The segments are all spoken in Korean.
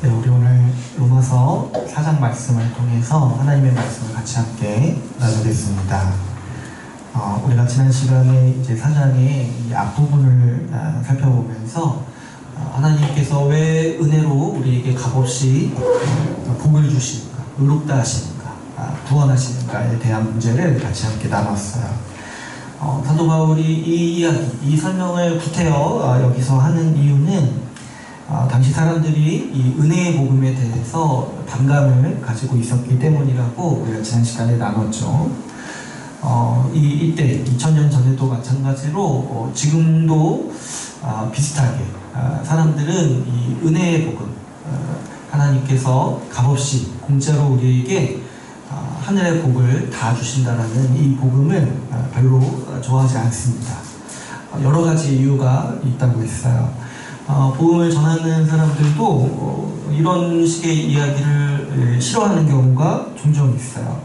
네, 우리 오늘 로마서 4장 말씀을 통해서 하나님의 말씀을 같이 함께 나누겠습니다. 우리가 지난 시간에 이제 4장의 이 앞부분을 살펴보면서 하나님께서 왜 은혜로 우리에게 값없이 복을 주시는가, 의롭다 하시는가, 구원하시는가에 대한 문제를 같이 함께 나눴어요. 사도 바울이 이 이야기, 이 설명을 구태여 여기서 하는 이유는 당시 사람들이 이 은혜의 복음에 대해서 반감을 가지고 있었기 때문이라고 우리가 지난 시간에 나눴죠. 이때 2000년 전에도 마찬가지로 지금도 비슷하게 사람들은 이 은혜의 복음, 하나님께서 값없이 공짜로 우리에게 하늘의 복을 다 주신다라는 이 복음을 별로 좋아하지 않습니다. 여러 가지 이유가 있다고 했어요. 복음을 전하는 사람들도 이런 식의 이야기를 싫어하는 경우가 종종 있어요.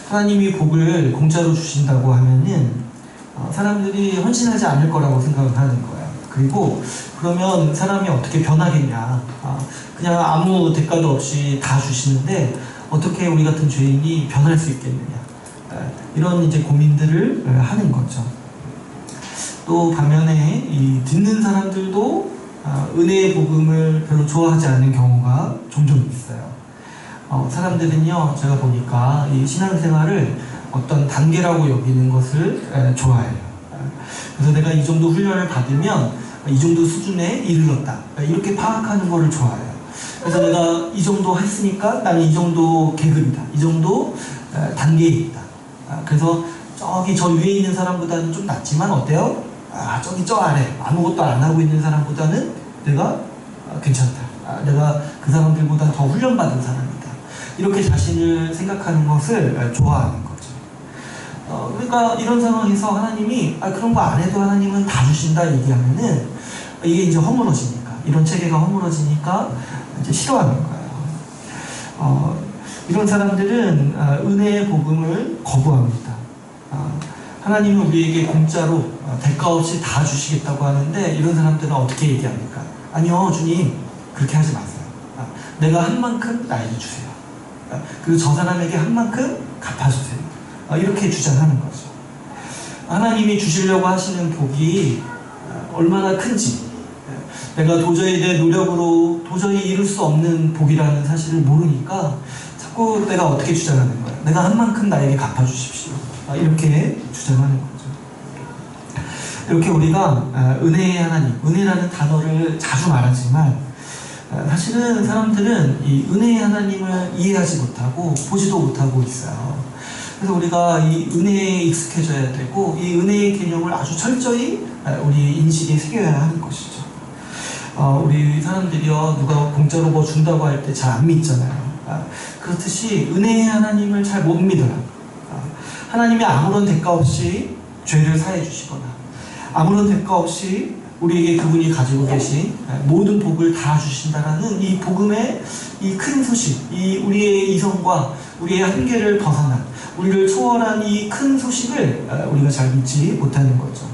하나님이 복을 공짜로 주신다고 하면은 사람들이 헌신하지 않을 거라고 생각을 하는 거예요. 그리고 그러면 사람이 어떻게 변하겠냐, 그냥 아무 대가도 없이 다 주시는데 어떻게 우리 같은 죄인이 변할 수 있겠느냐, 이런 이제 고민들을 하는 거죠. 또 반면에 이 듣는 사람들도 은혜의 복음을 별로 좋아하지 않는 경우가 종종 있어요. 사람들은요, 제가 보니까 이 신앙생활을 어떤 단계라고 여기는 것을 좋아해요. 그래서 내가 이 정도 훈련을 받으면 이 정도 수준에 이르렀다, 이렇게 파악하는 거를 좋아해요. 그래서 내가 이 정도 했으니까 나는 이 정도 계급이다, 이 정도 단계에 있다. 그래서 저기 저 위에 있는 사람보다는 좀 낫지만 어때요? 저기 저 아래 아무것도 안 하고 있는 사람보다는 내가 괜찮다, 내가 그 사람들보다 더 훈련받은 사람이다, 이렇게 자신을 생각하는 것을 좋아하는 거죠. 그러니까 이런 상황에서 하나님이 그런 거 안 해도 하나님은 다 주신다 얘기하면은 이게 이제 허물어지니까, 이런 체계가 허물어지니까 이제 싫어하는 거예요. 이런 사람들은 은혜의 복음을 거부합니다. 하나님은 우리에게 공짜로 대가 없이 다 주시겠다고 하는데 이런 사람들은 어떻게 얘기합니까? 아니요, 주님, 그렇게 하지 마세요. 내가 한 만큼 나에게 주세요. 그리고 저 사람에게 한 만큼 갚아주세요. 이렇게 주장하는 거죠. 하나님이 주시려고 하시는 복이 얼마나 큰지, 내가 도저히 내 노력으로 도저히 이룰 수 없는 복이라는 사실을 모르니까 자꾸 내가 어떻게 주장하는 거야. 내가 한 만큼 나에게 갚아주십시오, 이렇게 주장하는 거죠. 이렇게 우리가 은혜의 하나님, 은혜라는 단어를 자주 말하지만 사실은 사람들은 이 은혜의 하나님을 이해하지 못하고 보지도 못하고 있어요. 그래서 우리가 이 은혜에 익숙해져야 되고 이 은혜의 개념을 아주 철저히 우리 인식에 새겨야 하는 것이죠. 우리 사람들이요, 누가 공짜로 뭐 준다고 할 때 잘 안 믿잖아요. 그렇듯이 은혜의 하나님을 잘 못 믿어요. 하나님이 아무런 대가 없이 죄를 사해 주시거나 아무런 대가 없이 우리에게 그분이 가지고 계신 모든 복을 다 주신다라는 이 복음의 이 큰 소식, 이 우리의 이성과 우리의 한계를 벗어난, 우리를 초월한 이 큰 소식을 우리가 잘 믿지 못하는 거죠.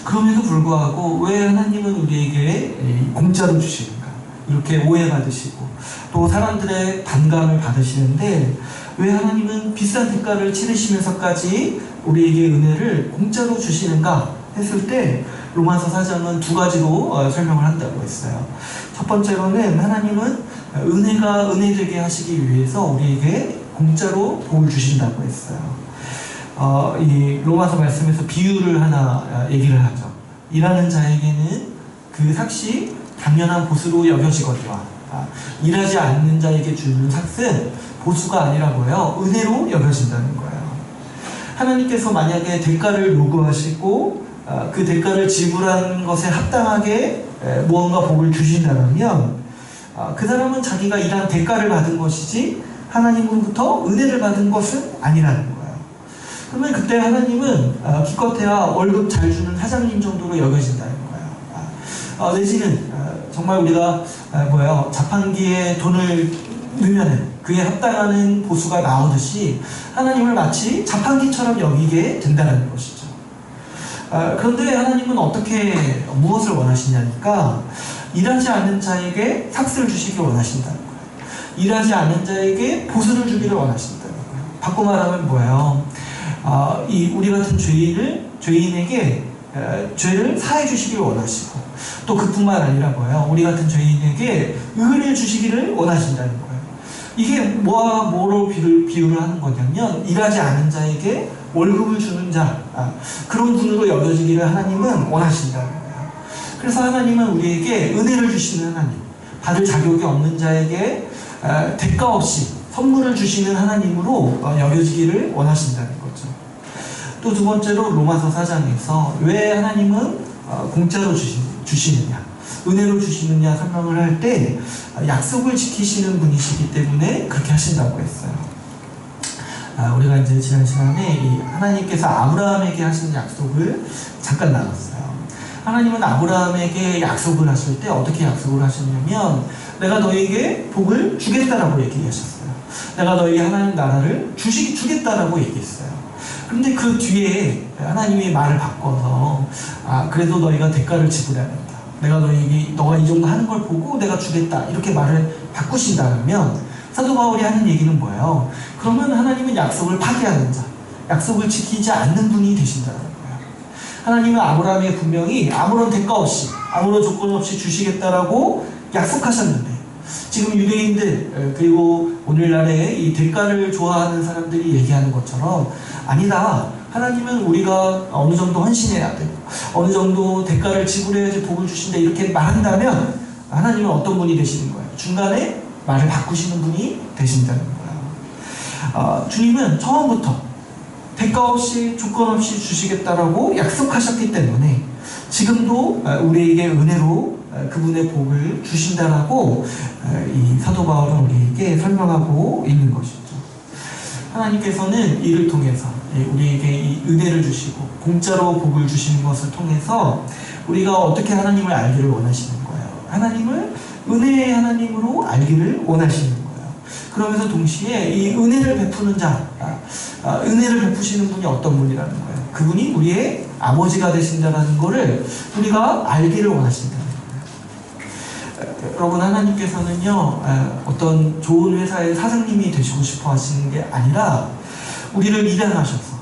그럼에도 불구하고 왜 하나님은 우리에게 공짜로 주시는가, 이렇게 오해받으시고 또 사람들의 반감을 받으시는데 왜 하나님은 비싼 대가를 치르시면서까지 우리에게 은혜를 공짜로 주시는가 했을 때 로마서 4장은 두 가지로 설명을 한다고 했어요. 첫 번째로는 하나님은 은혜가 은혜되게 하시기 위해서 우리에게 공짜로 복을 주신다고 했어요. 이 로마서 말씀에서 비유를 하나 얘기를 하죠. 일하는 자에게는 그 삭이 당연한 보수로 여겨지거니와 일하지 않는 자에게 주는 삭은 보수가 아니라 뭐예요? 은혜로 여겨진다는 거예요. 하나님께서 만약에 대가를 요구하시고 그 대가를 지불한 것에 합당하게 무언가 복을 주신다면 그 사람은 자기가 일한 대가를 받은 것이지 하나님으로부터 은혜를 받은 것은 아니라는 거예요. 그러면 그때 하나님은 기껏해야 월급 잘 주는 사장님 정도로 여겨진다는 거예요. 내지는 정말 우리가 자판기에 돈을 넣으면 그에 합당하는 보수가 나오듯이 하나님을 마치 자판기처럼 여기게 된다는 것이죠. 그런데 하나님은 어떻게 무엇을 원하시냐니까 일하지 않는 자에게 삭슬 주시길 원하신다는 거예요. 일하지 않는 자에게 보수를 주기를 원하신다는 거예요. 바꿔 말하면 뭐예요? 우리 같은 죄인에게 죄를 사해 주시길 원하시고, 또 그뿐만 아니라 뭐예요? 우리 같은 죄인에게 의를 주시기를 원하신다는 거예요. 이게 뭐로 비유를 하는 거냐면, 일하지 않은 자에게 월급을 주는 자, 그런 분으로 여겨지기를 하나님은 원하신다는 거예요. 그래서 하나님은 우리에게 은혜를 주시는 하나님, 받을 자격이 없는 자에게 대가 없이 선물을 주시는 하나님으로 여겨지기를 원하신다는 거죠. 또 두 번째로 로마서 4장에서 왜 하나님은 공짜로 주시느냐, 은혜로 주시느냐 설명을 할 때 약속을 지키시는 분이시기 때문에 그렇게 하신다고 했어요. 우리가 이제 지난 시간에 이 하나님께서 아브라함에게 하신 약속을 잠깐 나눴어요. 하나님은 아브라함에게 약속을 하실 때 어떻게 약속을 하셨냐면, 내가 너에게 복을 주겠다라고 얘기하셨어요. 내가 너에게 하나님 나라를 주겠다라고 얘기했어요. 그런데 그 뒤에 하나님이 말을 바꿔서 그래도 너희가 대가를 지불해야 된다. 내가 너가 이 정도 하는 걸 보고 내가 주겠다. 이렇게 말을 바꾸신다면 사도 바울이 하는 얘기는 뭐예요? 그러면 하나님은 약속을 파기하는 자, 약속을 지키지 않는 분이 되신다는 거예요. 하나님은 아브라함에게 분명히 아무런 대가 없이, 아무런 조건 없이 주시겠다라고 약속하셨는데, 지금 유대인들 그리고 오늘날에 이 대가를 좋아하는 사람들이 얘기하는 것처럼, 아니다, 하나님은 우리가 어느 정도 헌신해야 되고 어느 정도 대가를 지불해야지 복을 주신다, 이렇게 말한다면 하나님은 어떤 분이 되시는 거예요? 중간에 말을 바꾸시는 분이 되신다는 거예요. 주님은 처음부터 대가 없이 조건 없이 주시겠다라고 약속하셨기 때문에 지금도 우리에게 은혜로 그분의 복을 주신다라고 이 사도 바울은 우리에게 설명하고 있는 것이죠. 하나님께서는 이를 통해서 우리에게 이 은혜를 주시고 공짜로 복을 주시는 것을 통해서 우리가 어떻게 하나님을 알기를 원하시는 거예요. 하나님을 은혜의 하나님으로 알기를 원하시는 거예요. 그러면서 동시에 이 은혜를 베푸는 자, 은혜를 베푸시는 분이 어떤 분이라는 거예요. 그분이 우리의 아버지가 되신다는 것을 우리가 알기를 원하신다는 거예요. 여러분, 하나님께서는요, 어떤 좋은 회사의 사장님이 되시고 싶어 하시는 게 아니라 우리를 입양하셔서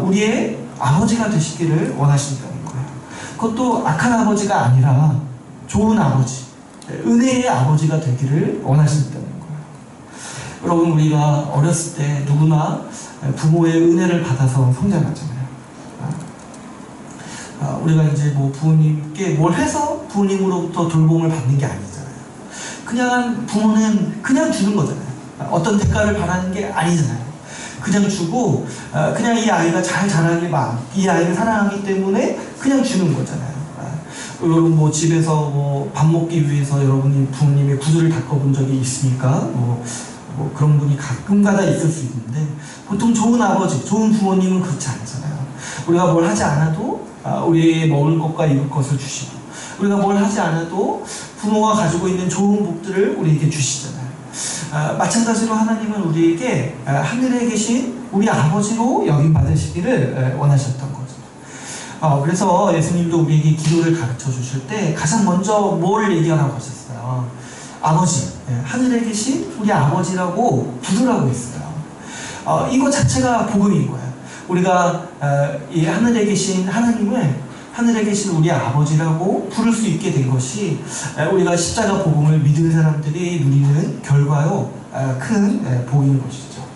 우리의 아버지가 되시기를 원하신다는 거예요. 그것도 악한 아버지가 아니라 좋은 아버지, 은혜의 아버지가 되기를 원하신다는 거예요. 여러분, 우리가 어렸을 때 누구나 부모의 은혜를 받아서 성장하잖아요. 우리가 이제 뭐 부모님께 뭘 해서 부모님으로부터 돌봄을 받는 게 아니잖아요. 그냥 부모는 그냥 주는 거잖아요. 어떤 대가를 바라는 게 아니잖아요. 그냥 주고 그냥 이 아이가 잘 자라길 이 아이를 사랑하기 때문에 그냥 주는 거잖아요. 여러분, 뭐 집에서 뭐 밥 먹기 위해서 여러분이 부모님의 구두를 닦아본 적이 있습니까? 뭐 그런 분이 가끔가다 있을 수 있는데, 보통 좋은 아버지, 좋은 부모님은 그렇지 않잖아요. 우리가 뭘 하지 않아도 우리의 먹을 것과 입을 것을 주시고, 우리가 뭘 하지 않아도 부모가 가지고 있는 좋은 복들을 우리에게 주시잖아요. 마찬가지로 하나님은 우리에게 하늘에 계신 우리 아버지로 여김받으시기를 원하셨던 거죠. 그래서 예수님도 우리에게 기도를 가르쳐 주실 때 가장 먼저 뭘 얘기하라고 하셨어요? 아버지, 하늘에 계신 우리 아버지라고 부르라고 했어요. 이거 자체가 복음인 거예요. 우리가 이 하늘에 계신 하나님을 하늘에 계신 우리 아버지라고 부를 수 있게 된 것이 우리가 십자가 복음을 믿은 사람들이 누리는 결과요, 큰 복인 것이죠.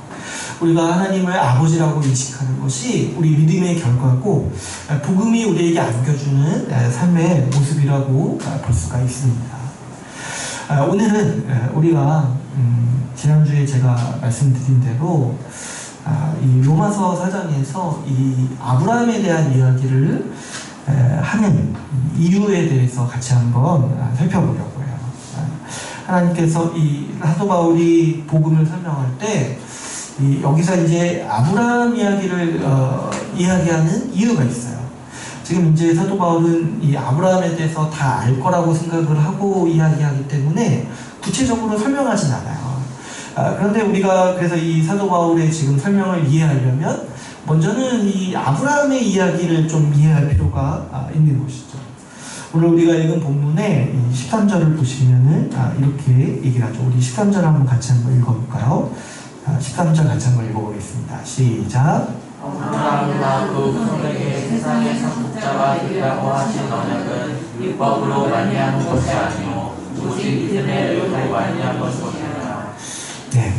우리가 하나님을 아버지라고 인식하는 것이 우리 믿음의 결과고, 복음이 우리에게 안겨주는 삶의 모습이라고 볼 수가 있습니다. 오늘은 우리가 지난주에 제가 말씀드린 대로 이 로마서 4장에서 이 아브라함에 대한 이야기를 하는 이유에 대해서 같이 한번 살펴보려고 해요. 하나님께서 이 사도 바울이 복음을 설명할 때 여기서 이제 아브라함 이야기를 이야기하는 이유가 있어요. 지금 이제 사도 바울은 이 아브라함에 대해서 다 알 거라고 생각을 하고 이야기하기 때문에 구체적으로 설명하진 않아요. 그런데 우리가 그래서 이 사도 바울의 지금 설명을 이해하려면 먼저는 이 아브라함의 이야기를 좀 이해할 필요가 있는 것이죠. 오늘 우리가 읽은 본문의 13절을 보시면은 이렇게 얘기를 하죠. 우리 13절 한번 같이 한번 읽어볼까요? 13절 같이 한번 읽어보겠습니다. 시작. 아브라함과 그 후손에게 세상의 상속자가 되리라고 하신 언약은 율법으로 말미암은 것이 아니요 오직 믿음의 의로 말미암은 것이니라. 네,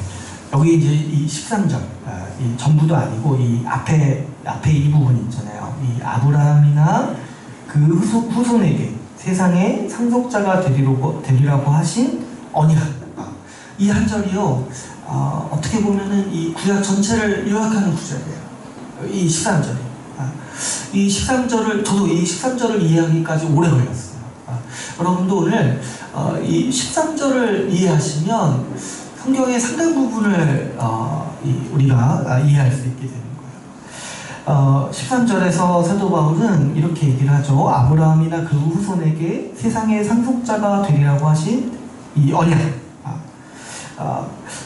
여기 이제 이 13절 이 전부도 아니고 이 앞에 이 부분이 있잖아요. 이 아브라함이나 그 후손에게 세상의 상속자가 되리라고 하신 언약. 이 한 절이요, 어떻게 보면은 이 구약 전체를 요약하는 구절이에요. 이 13절이. 이 13절을, 저도 이 13절을 이해하기까지 오래 걸렸어요. 여러분도 오늘 이 13절을 이해하시면 성경의 상당 부분을 우리가 이해할 수 있게 되는 거예요. 13절에서 사도 바울은 이렇게 얘기를 하죠. 아브라함이나 그 후손에게 세상의 상속자가 되리라고 하신 이 언약.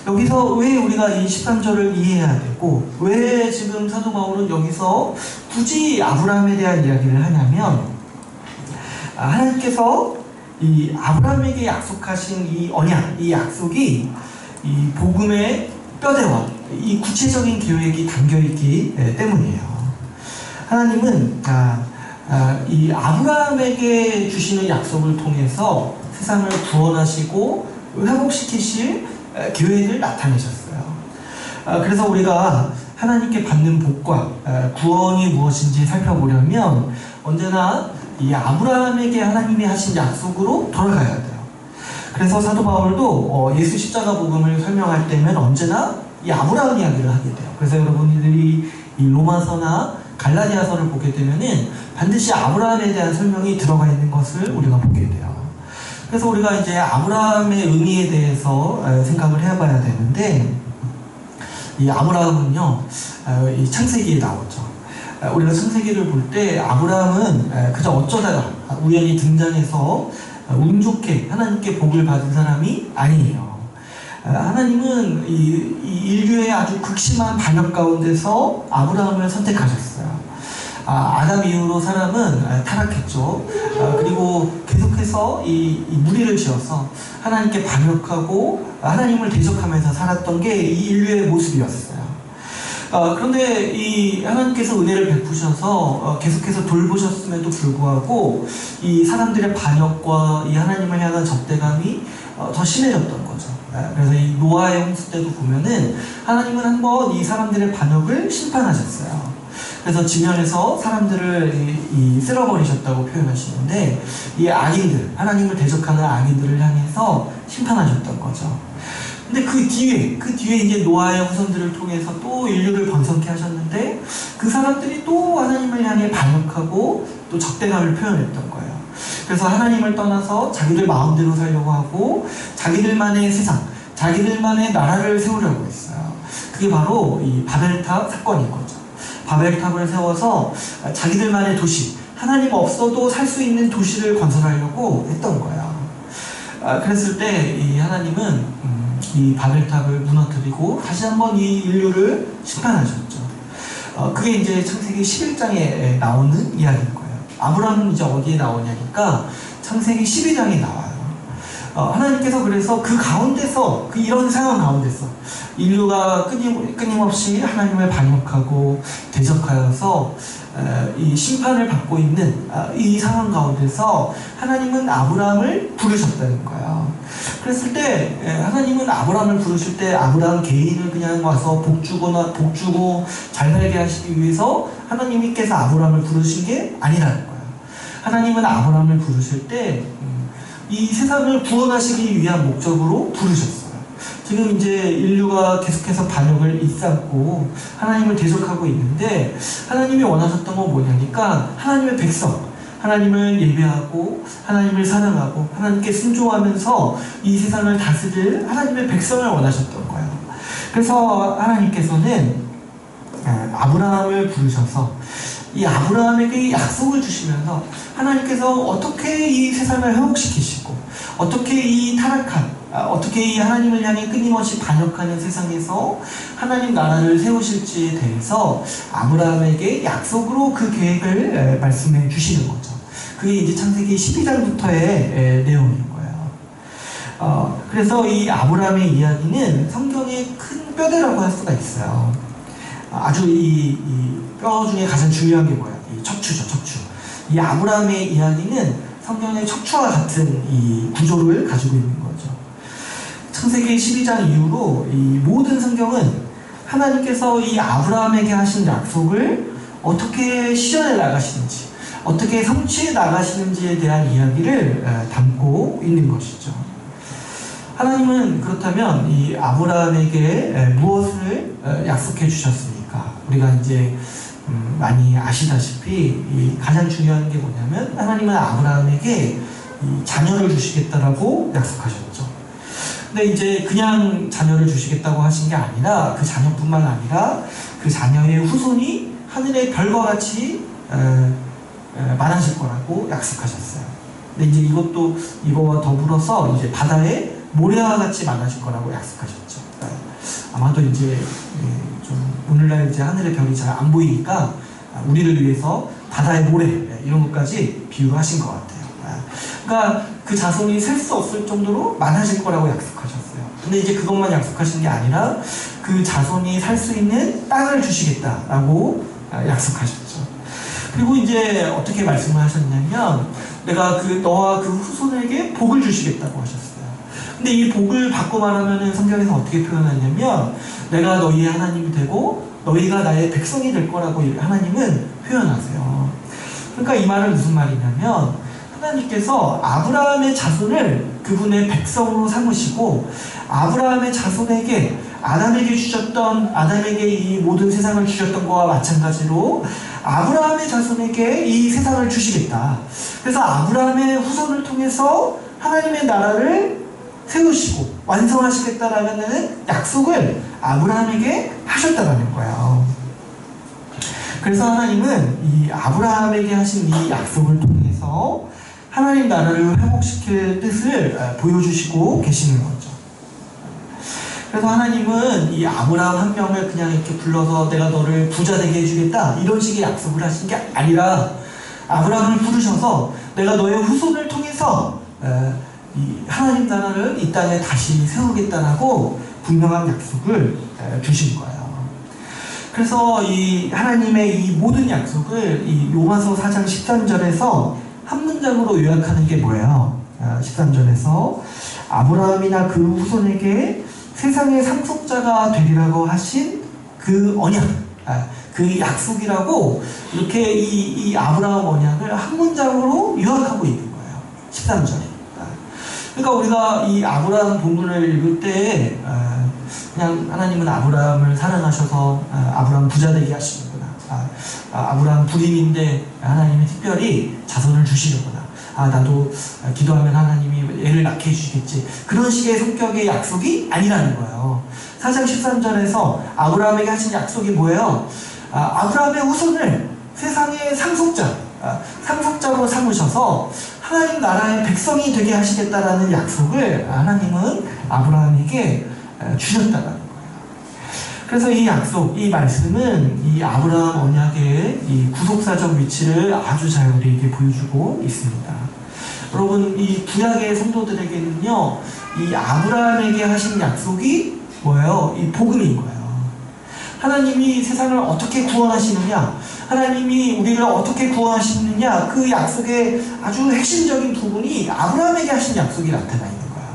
여기서 왜 우리가 이 13절을 이해해야 되고, 왜 지금 사도 바울은 여기서 굳이 아브라함에 대한 이야기를 하냐면, 하나님께서 이 아브라함에게 약속하신 이 언약, 이 약속이 이 복음의 뼈대와 이 구체적인 계획이 담겨있기 때문이에요. 하나님은 이 아브라함에게 주시는 약속을 통해서 세상을 구원하시고 회복시키실 계획을 나타내셨어요. 그래서 우리가 하나님께 받는 복과 구원이 무엇인지 살펴보려면 언제나 이 아브라함에게 하나님이 하신 약속으로 돌아가야 돼요. 그래서 사도 바울도 예수 십자가 복음을 설명할 때면 언제나 이 아브라함 이야기를 하게 돼요. 그래서 여러분들이 이 로마서나 갈라디아서를 보게 되면은 반드시 아브라함에 대한 설명이 들어가 있는 것을 우리가 보게 돼요. 그래서 우리가 이제 아브라함의 의미에 대해서 생각을 해봐야 되는데, 이 아브라함은요, 이 창세기에 나오죠. 우리가 창세기를 볼 때 아브라함은 그저 어쩌다가 우연히 등장해서 운 좋게 하나님께 복을 받은 사람이 아니에요. 하나님은 이 인류의 아주 극심한 반역 가운데서 아브라함을 선택하셨어요. 아담 이후로 사람은 타락했죠. 그리고 계속해서 이 무리를 지어서 하나님께 반역하고 하나님을 대적하면서 살았던 게 이 인류의 모습이었어요. 그런데 이 하나님께서 은혜를 베푸셔서 계속해서 돌보셨음에도 불구하고 이 사람들의 반역과 이 하나님을 향한 적대감이 더 심해졌던 거죠. 그래서 이 노아의 홍수 때도 보면은 하나님은 한번 이 사람들의 반역을 심판하셨어요. 그래서 지면에서 사람들을 쓸어버리셨다고 표현하시는데, 이 악인들, 하나님을 대적하는 악인들을 향해서 심판하셨던 거죠. 근데 그 뒤에 이제 노아의 후손들을 통해서 또 인류를 번성케 하셨는데, 그 사람들이 또 하나님을 향해 반역하고 또 적대감을 표현했던 거예요. 그래서 하나님을 떠나서 자기들 마음대로 살려고 하고 자기들만의 세상, 자기들만의 나라를 세우려고 했어요. 그게 바로 이 바벨탑 사건인 거죠. 바벨탑을 세워서 자기들만의 도시, 하나님 없어도 살 수 있는 도시를 건설하려고 했던 거예요. 그랬을 때 이 하나님은 이 바벨탑을 무너뜨리고 다시 한번 이 인류를 심판하셨죠. 그게 이제 창세기 11장에 나오는 이야기인 거예요. 아브라함은 이제 어디에 나오냐니까 창세기 12장에 나와요. 하나님께서 그래서 그 가운데서, 이런 상황 가운데서 인류가 끊임없이 하나님을 반역하고 대적하여서 이 심판을 받고 있는 이 상황 가운데서 하나님은 아브라함을 부르셨다는 거예요. 그랬을 때 하나님은 아브라함을 부르실 때 아브라함 개인을 그냥 와서 복 주고 잘 살게 하시기 위해서 하나님께서 아브라함을 부르신 게 아니라는 거예요. 하나님은 아브라함을 부르실 때 이 세상을 구원하시기 위한 목적으로 부르셨어요. 지금 이제 인류가 계속해서 반역을 일삼고 하나님을 대적하고 있는데, 하나님이 원하셨던 건 뭐냐니까 하나님의 백성, 하나님을 예배하고 하나님을 사랑하고 하나님께 순종하면서 이 세상을 다스릴 하나님의 백성을 원하셨던 거예요. 그래서 하나님께서는 아브라함을 부르셔서 이 아브라함에게 약속을 주시면서 하나님께서 어떻게 이 세상을 회복시키시고 어떻게 이 타락한, 어떻게 이 하나님을 향해 끊임없이 반역하는 세상에서 하나님 나라를 세우실지에 대해서 아브라함에게 약속으로 그 계획을 말씀해 주시는 거죠. 그게 이제 창세기 12장부터의 내용인 거예요. 그래서 이 아브라함의 이야기는 성경의 큰 뼈대라고 할 수가 있어요. 아주 이 뼈 중에 가장 중요한 게 뭐야? 이 척추죠, 척추. 이 아브라함의 이야기는 성경의 척추와 같은 이 구조를 가지고 있는 거죠. 창세기 12장 이후로 이 모든 성경은 하나님께서 이 아브라함에게 하신 약속을 어떻게 실현해 나가시는지, 어떻게 성취해 나가시는지에 대한 이야기를 담고 있는 것이죠. 하나님은 그렇다면 이 아브라함에게 무엇을 약속해 주셨습니까? 우리가 이제 많이 아시다시피 이 가장 중요한 게 뭐냐면 하나님은 아브라함에게 이 자녀를 주시겠다라고 약속하셨죠. 근데 이제 그냥 자녀를 주시겠다고 하신 게 아니라 그 자녀뿐만 아니라 그 자녀의 후손이 하늘의 별과 같이 많아질 거라고 약속하셨어요. 근데 이제 이것도 이거와 더불어서 이제 바다의 모래와 같이 많아질 거라고 약속하셨죠. 아마도 이제 좀 오늘날 이제 하늘의 별이 잘 안 보이니까 우리를 위해서 바다의 모래 이런 것까지 비유하신 것 같아요. 그러니까 그 자손이 셀 수 없을 정도로 많아질 거라고 약속하셨어요. 근데 이제 그것만 약속하신 게 아니라 그 자손이 살 수 있는 땅을 주시겠다라고 약속하셨죠. 그리고 이제 어떻게 말씀을 하셨냐면 내가 너와 그 후손에게 복을 주시겠다고 하셨어요. 근데 이 복을 바꿔 말하면은 성경에서 어떻게 표현하냐면 내가 너희의 하나님이 되고 너희가 나의 백성이 될 거라고 하나님은 표현하세요. 그러니까 이 말은 무슨 말이냐면 하나님께서 아브라함의 자손을 그분의 백성으로 삼으시고 아브라함의 자손에게 아담에게 이 모든 세상을 주셨던 것과 마찬가지로 아브라함의 자손에게 이 세상을 주시겠다. 그래서 아브라함의 후손을 통해서 하나님의 나라를 세우시고 완성하시겠다라는 약속을 아브라함에게 하셨다라는 거예요. 그래서 하나님은 이 아브라함에게 하신 이 약속을 통해서 하나님 나라를 회복시킬 뜻을 보여주시고 계시는 거죠. 그래서 하나님은 이 아브라함 한 명을 그냥 이렇게 불러서 내가 너를 부자 되게 해주겠다 이런 식의 약속을 하신 게 아니라 아브라함을 부르셔서 내가 너의 후손을 통해서 이 하나님 나라를 이 땅에 다시 세우겠다라고 분명한 약속을 주신 거예요. 그래서 이 하나님의 이 모든 약속을 이 로마서 4장 13절에서 한 문장으로 요약하는 게 뭐예요? 13절에서 아브라함이나 그 후손에게 세상의 상속자가 되리라고 하신 그 언약, 그 약속이라고 이렇게 이 아브라함 언약을 한 문장으로 요약하고 있는 거예요. 13절에. 그러니까 우리가 이 아브라함 본문을 읽을 때 그냥 하나님은 아브라함을 사랑하셔서 아브라함 부자 되게 하시는구나. 아브라함 불임인데 하나님이 특별히 자손을 주시는구나. 나도 기도하면 하나님이 애를 낳게 해주시겠지. 그런 식의 성격의 약속이 아니라는 거예요. 4장 13절에서 아브라함에게 하신 약속이 뭐예요? 아브라함의 후손을 세상의 상속자로 삼으셔서 하나님 나라의 백성이 되게 하시겠다라는 약속을 하나님은 아브라함에게 주셨다는 거예요. 그래서 이 약속, 이 말씀은 이 아브라함 언약의 이 구속사적 위치를 아주 잘 우리에게 보여주고 있습니다. 여러분, 이 구약의 성도들에게는요, 이 아브라함에게 하신 약속이 뭐예요? 이 복음인 거예요. 하나님이 세상을 어떻게 구원하시느냐, 하나님이 우리를 어떻게 구원하시느냐, 그 약속의 아주 핵심적인 부분이 아브라함에게 하신 약속이 나타나 있는 거야.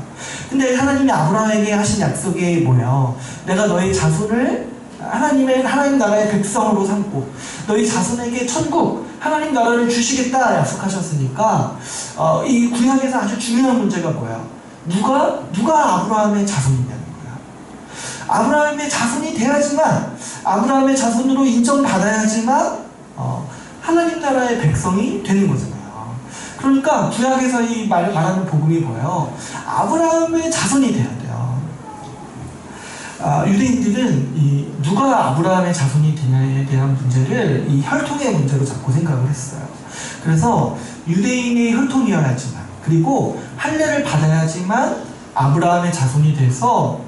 근데 하나님이 아브라함에게 하신 약속이 뭐예요? 내가 너의 자손을 하나님 나라의 백성으로 삼고 너희 자손에게 천국, 하나님 나라를 주시겠다 약속하셨으니까 이 구약에서 아주 중요한 문제가 뭐야? 누가 아브라함의 자손이냐는 거야. 아브라함의 자손이 돼야지만, 아브라함의 자손으로 인정받아야지만 하나님 나라의 백성이 되는 거잖아요. 그러니까 구약에서 이 말하는 복음이 뭐예요? 아브라함의 자손이 돼야 돼요. 유대인들은 누가 아브라함의 자손이 되냐에 대한 문제를 이 혈통의 문제로 자꾸 생각을 했어요. 그래서 유대인의 혈통이어야지만, 그리고 할례를 받아야지만 아브라함의 자손이 돼서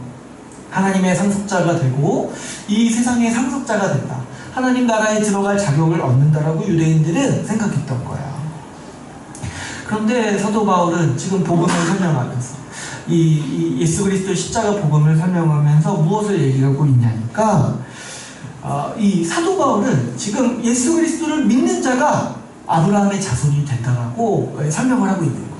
하나님의 상속자가 되고 이 세상의 상속자가 된다, 하나님 나라에 들어갈 자격을 얻는다라고 유대인들은 생각했던 거예요. 그런데 사도 바울은 지금 복음을 설명하면서 이 예수 그리스도의 십자가 복음을 설명하면서 무엇을 얘기하고 있냐니까 이 사도 바울은 지금 예수 그리스도를 믿는 자가 아브라함의 자손이 된다라고 설명을 하고 있는 거예요.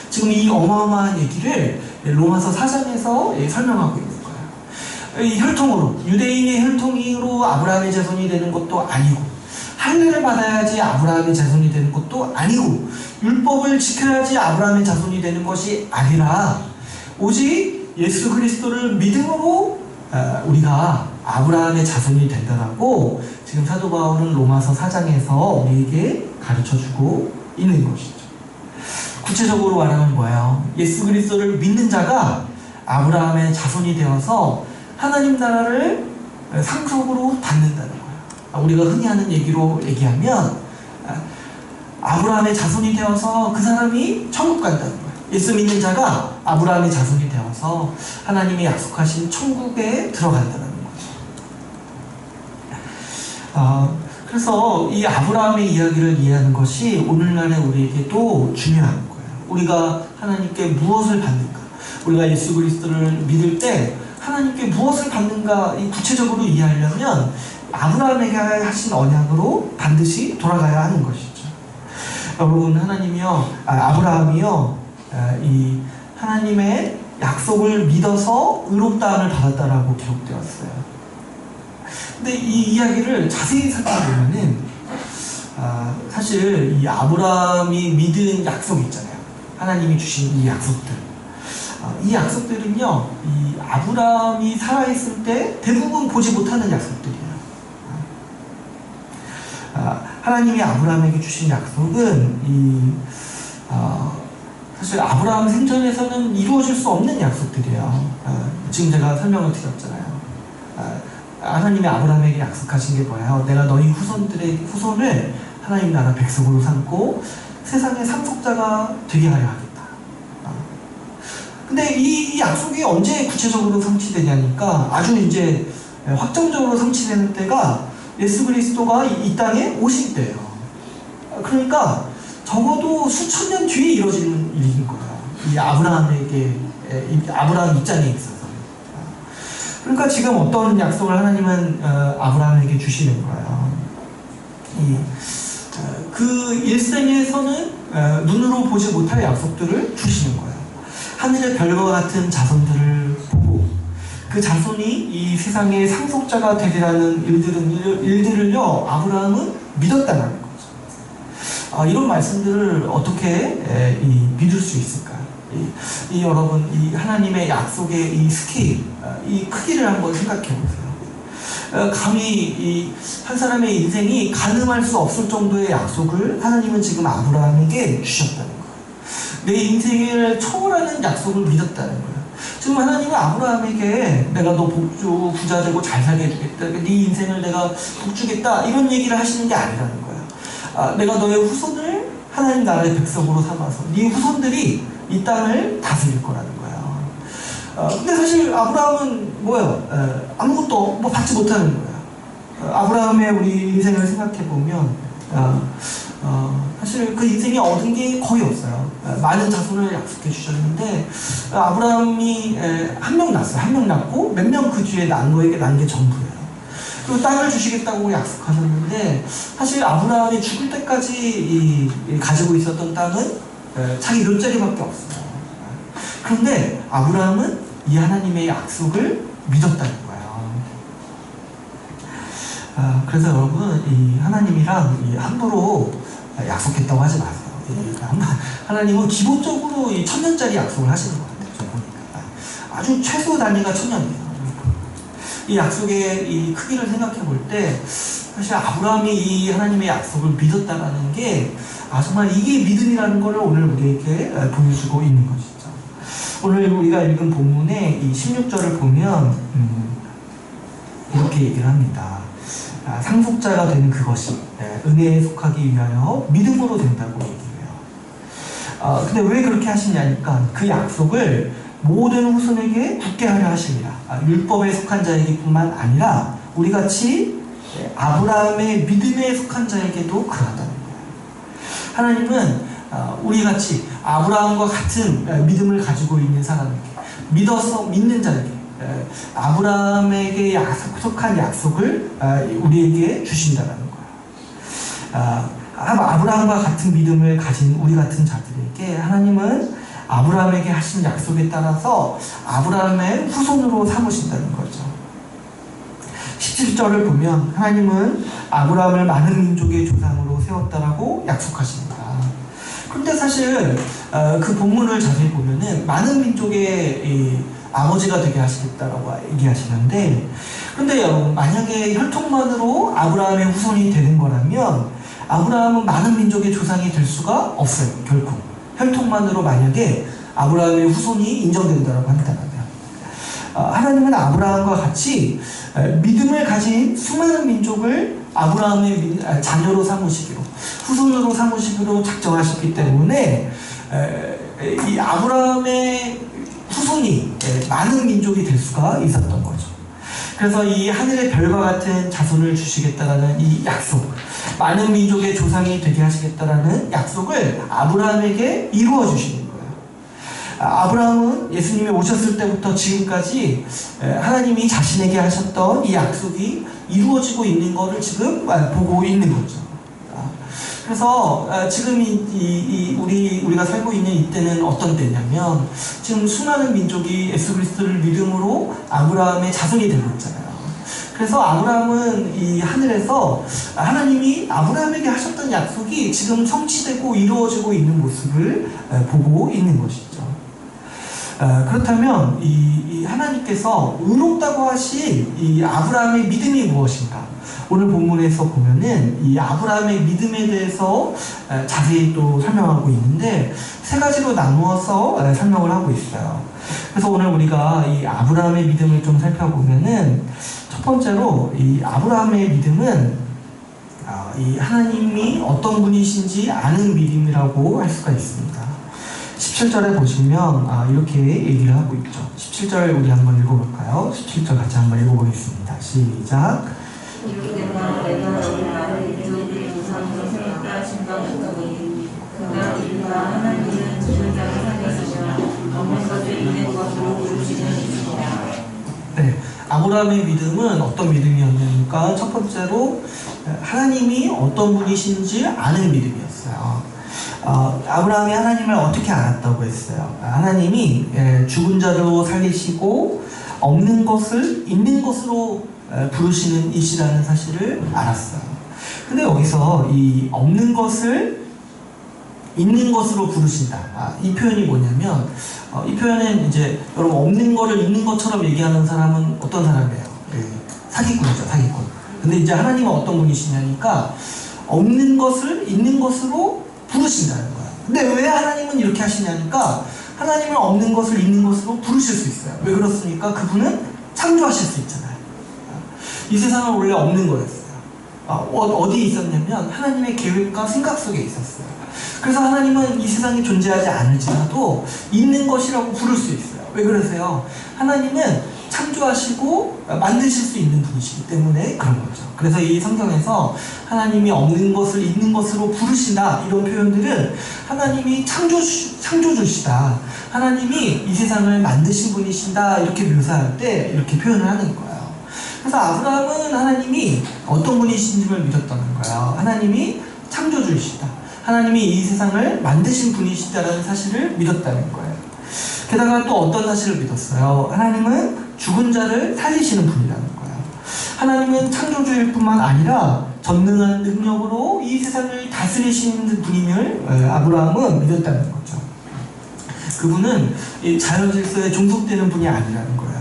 지금 이 어마어마한 얘기를 로마서 4장에서 설명하고 있는 거예요. 이 혈통으로, 유대인의 혈통으로 아브라함의 자손이 되는 것도 아니고, 할례를 받아야지 아브라함의 자손이 되는 것도 아니고, 율법을 지켜야지 아브라함의 자손이 되는 것이 아니라 오직 예수 그리스도를 믿음으로 우리가 아브라함의 자손이 된다라고 지금 사도 바울은 로마서 4장에서 우리에게 가르쳐주고 있는 것이죠. 구체적으로 말하면 뭐예요? 예수 그리스도를 믿는 자가 아브라함의 자손이 되어서 하나님 나라를 상속으로 받는다는 거예요. 우리가 흔히 하는 얘기로 얘기하면 아브라함의 자손이 되어서 그 사람이 천국 간다는 거예요. 예수 믿는 자가 아브라함의 자손이 되어서 하나님이 약속하신 천국에 들어간다는 거죠. 그래서 이 아브라함의 이야기를 이해하는 것이 오늘날의 우리에게도 중요한 거예요. 우리가 하나님께 무엇을 받는가? 우리가 예수 그리스도를 믿을 때 하나님께 무엇을 받는가 이 구체적으로 이해하려면 아브라함에게 하신 언약으로 반드시 돌아가야 하는 것이죠. 여러분, 아브라함이요, 이 하나님의 약속을 믿어서 의롭다함을 받았다라고 기록되었어요. 근데 이 이야기를 자세히 살펴보면은 사실 이 아브라함이 믿은 약속 있잖아요. 하나님이 주신 이 약속들. 이 약속들은요, 이 아브라함이 살아있을 때 대부분 보지 못하는 약속들이에요. 하나님이 아브라함에게 주신 약속은 사실 아브라함 생전에서는 이루어질 수 없는 약속들이에요. 지금 제가 설명을 드렸잖아요. 하나님이 아브라함에게 약속하신 게 뭐예요? 내가 너희 후손을 하나님 나라 백성으로 삼고 세상의 상속자가 되게 하려 하겠다. 근데 이 약속이 언제 구체적으로 성취되냐니까 아주 이제 확정적으로 성취되는 때가 예수 그리스도가 이 땅에 오실 때예요. 그러니까 적어도 수천 년 뒤에 이루어지는 일인 거예요. 이 아브라함 입장에 있어서. 그러니까 지금 어떤 약속을 하나님은 아브라함에게 주시는 거예요. 그 일생에서는 눈으로 보지 못할 약속들을 주시는 거예요. 하늘의 별과 같은 자손들을 보고 그 자손이 이 세상의 상속자가 되리라는 일들을요, 아브라함은 믿었다는 거죠. 이런 말씀들을 어떻게 믿을 수 있을까요? 여러분, 이 하나님의 약속의 이 스케일, 이 크기를 한번 생각해 보세요. 감히 한 사람의 인생이 가늠할 수 없을 정도의 약속을 하나님은 지금 아브라함에게 주셨다는 거예요. 내 인생을 초월하는 약속을 믿었다는 거예요. 지금 하나님은 아브라함에게 내가 너 복주 부자 되고 잘 살게 해주겠다, 네 인생을 내가 복주겠다, 이런 얘기를 하시는 게 아니라는 거예요. 내가 너의 후손을 하나님 나라의 백성으로 삼아서 네 후손들이 이 땅을 다스릴 거라는 거예요. 근데 사실 아브라함은 뭐예요? 아무것도 받지 못하는 거예요. 아브라함의 우리 인생을 생각해 보면 사실 그 인생에 얻은 게 거의 없어요. 많은 자손을 약속해 주셨는데 아브라함이 한 명 낳았어요. 한 명 낳고 몇 명 그 뒤에 난 게 전부예요. 그리고 땅을 주시겠다고 약속하셨는데 사실 아브라함이 죽을 때까지 가지고 있었던 땅은 자기 롯자리밖에 없어요. 그런데 아브라함은 이 하나님의 약속을 믿었다는 거예요. 그래서 여러분, 이 하나님이랑 함부로 약속했다고 하지 마세요. 하나님은 기본적으로 이 1000년짜리 약속을 하시는 것 같아요. 저 보니까 아주 최소 단위가 1000년이에요. 이 약속의 이 크기를 생각해 볼 때 사실 아브라함이 이 하나님의 약속을 믿었다라는 게 정말 이게 믿음이라는 것을 오늘 우리에게 보여주고 있는 것이죠. 오늘 우리가 읽은 본문의 이 16절을 보면 이렇게 얘기를 합니다. 상속자가 되는 그것이 은혜에 속하기 위하여 믿음으로 된다고 얘기해요. 근데 왜 그렇게 하시냐니까 그 약속을 모든 후손에게 굳게 하려 하십니다. 율법에 속한 자에게 뿐만 아니라 우리같이 아브라함의 믿음에 속한 자에게도 그러하다는 거예요. 하나님은 우리같이 아브라함과 같은 믿음을 가지고 있는 사람에게, 믿어서 믿는 자에게 아브라함에게 약속한 약속을 우리에게 주신다는 거예요. 아브라함과 같은 믿음을 가진 우리 같은 자들에게 하나님은 아브라함에게 하신 약속에 따라서 아브라함의 후손으로 삼으신다는 거죠. 17절을 보면 하나님은 아브라함을 많은 민족의 조상으로 세웠다라고 약속하십니다. 그런데 사실 그 본문을 자세히 보면은 많은 민족의 아버지가 되게 하시겠다라고 얘기하시는데, 그런데 여러분, 만약에 혈통만으로 아브라함의 후손이 되는 거라면 아브라함은 많은 민족의 조상이 될 수가 없어요. 결코 혈통만으로 만약에 아브라함의 후손이 인정된다고 한다면 하나님은 아브라함과 같이 믿음을 가진 수많은 민족을 아브라함의 자녀로 삼으시기로, 후손으로 삼으시기로 작정하셨기 때문에 이 아브라함의 후손이 많은 민족이 될 수가 있었던 거죠. 그래서 이 하늘의 별과 같은 자손을 주시겠다라는 이 약속, 많은 민족의 조상이 되게 하시겠다라는 약속을 아브라함에게 이루어 주시는 거예요. 아브라함은 예수님이 오셨을 때부터 지금까지 하나님이 자신에게 하셨던 이 약속이 이루어지고 있는 것을 지금 보고 있는 거죠. 그래서 지금 우리가 살고 있는 이때는 어떤 때냐면, 지금 수많은 민족이 예수 그리스도를 믿음으로 아브라함의 자손이 되고 있잖아요. 그래서 아브라함은 이 하늘에서 하나님이 아브라함에게 하셨던 약속이 지금 성취되고 이루어지고 있는 모습을 보고 있는 것이죠. 그렇다면 이 하나님께서 의롭다고 하신 이 아브라함의 믿음이 무엇인가? 오늘 본문에서 보면은 이 아브라함의 믿음에 대해서 자세히 또 설명하고 있는데, 세 가지로 나누어서 설명을 하고 있어요. 그래서 오늘 우리가 이 아브라함의 믿음을 좀 살펴보면은, 첫 번째로 이 아브라함의 믿음은 이 하나님이 어떤 분이신지 아는 믿음이라고 할 수가 있습니다. 17절에 보시면 이렇게 얘기를 하고 있죠. 17절 우리 한번 읽어볼까요? 17절 같이 한번 읽어보겠습니다. 시작. 이렇게 되면 내가 너희 나를 민족의 조상으로 세웠다 증거했더니 그가 우리가 하나님은 죽은 자를 살리시며 없는 것을 있는 것으로 부르시는 이시니라. 네, 아브라함의 믿음은 어떤 믿음이었냐니까, 첫 번째로 하나님이 어떤 분이신지 아는 믿음이었어요. 아브라함이 하나님을 어떻게 알았다고 했어요? 하나님이 죽은 자로 살리시고 없는 것을 있는 것으로 부르시는 이시라는 사실을 알았어요. 근데 여기서 이 없는 것을 있는 것으로 부르신다. 이 표현이 뭐냐면, 이 표현은 이제 여러분, 없는 거를 있는 것처럼 얘기하는 사람은 어떤 사람이에요? 사기꾼이죠, 사기꾼. 근데 이제 하나님은 어떤 분이시냐니까, 없는 것을 있는 것으로 부르신다는 거예요. 근데 왜 하나님은 이렇게 하시냐니까, 하나님은 없는 것을 있는 것으로 부르실 수 있어요. 왜 그렇습니까? 그분은 창조하실 수 있잖아요. 이 세상은 원래 없는 거였어요. 어디에 있었냐면 하나님의 계획과 생각 속에 있었어요. 그래서 하나님은 이 세상에 존재하지 않을지라도 있는 것이라고 부를 수 있어요. 왜 그러세요? 하나님은 창조하시고 만드실 수 있는 분이시기 때문에 그런 거죠. 그래서 이 성경에서 하나님이 없는 것을 있는 것으로 부르신다, 이런 표현들은 하나님이 창조주시다, 하나님이 이 세상을 만드신 분이신다, 이렇게 묘사할 때 이렇게 표현을 하는 거예요. 그래서 아브라함은 하나님이 어떤 분이신지를 믿었다는 거예요. 하나님이 창조주이시다, 하나님이 이 세상을 만드신 분이시다라는 사실을 믿었다는 거예요. 게다가 또 어떤 사실을 믿었어요? 하나님은 죽은 자를 살리시는 분이라는 거예요. 하나님은 창조주일 뿐만 아니라 전능한 능력으로 이 세상을 다스리시는 분임을 아브라함은 믿었다는 거죠. 그분은 자연 질서에 종속되는 분이 아니라는 거예요.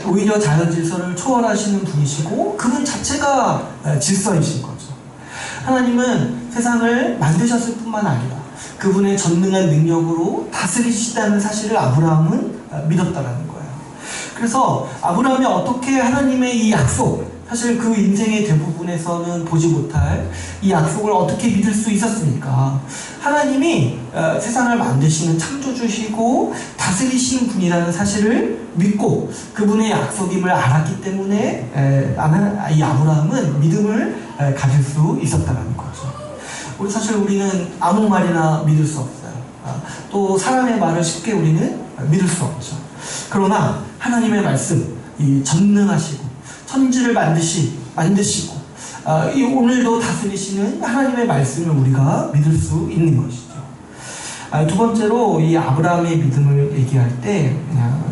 오히려 자연 질서를 초월하시는 분이시고, 그분 자체가 질서이신 거죠. 하나님은 세상을 만드셨을 뿐만 아니라 그분의 전능한 능력으로 다스리시다는 사실을 아브라함은 믿었다는 거예요. 그래서 아브라함이 어떻게 하나님의 이 약속, 사실 그 인생의 대부분에서는 보지 못할 이 약속을 어떻게 믿을 수 있었습니까? 하나님이 세상을 만드시는 창조주시고 다스리신 분이라는 사실을 믿고 그분의 약속임을 알았기 때문에 이 아브라함은 믿음을 가질 수 있었다는 거죠. 사실 우리는 아무 말이나 믿을 수 없어요. 또 사람의 말을 쉽게 우리는 믿을 수 없죠. 그러나 하나님의 말씀, 이 전능하시고 천지를 만드시고 이 오늘도 다스리시는 하나님의 말씀을 우리가 믿을 수 있는 것이죠. 두 번째로 이 아브라함의 믿음을 얘기할 때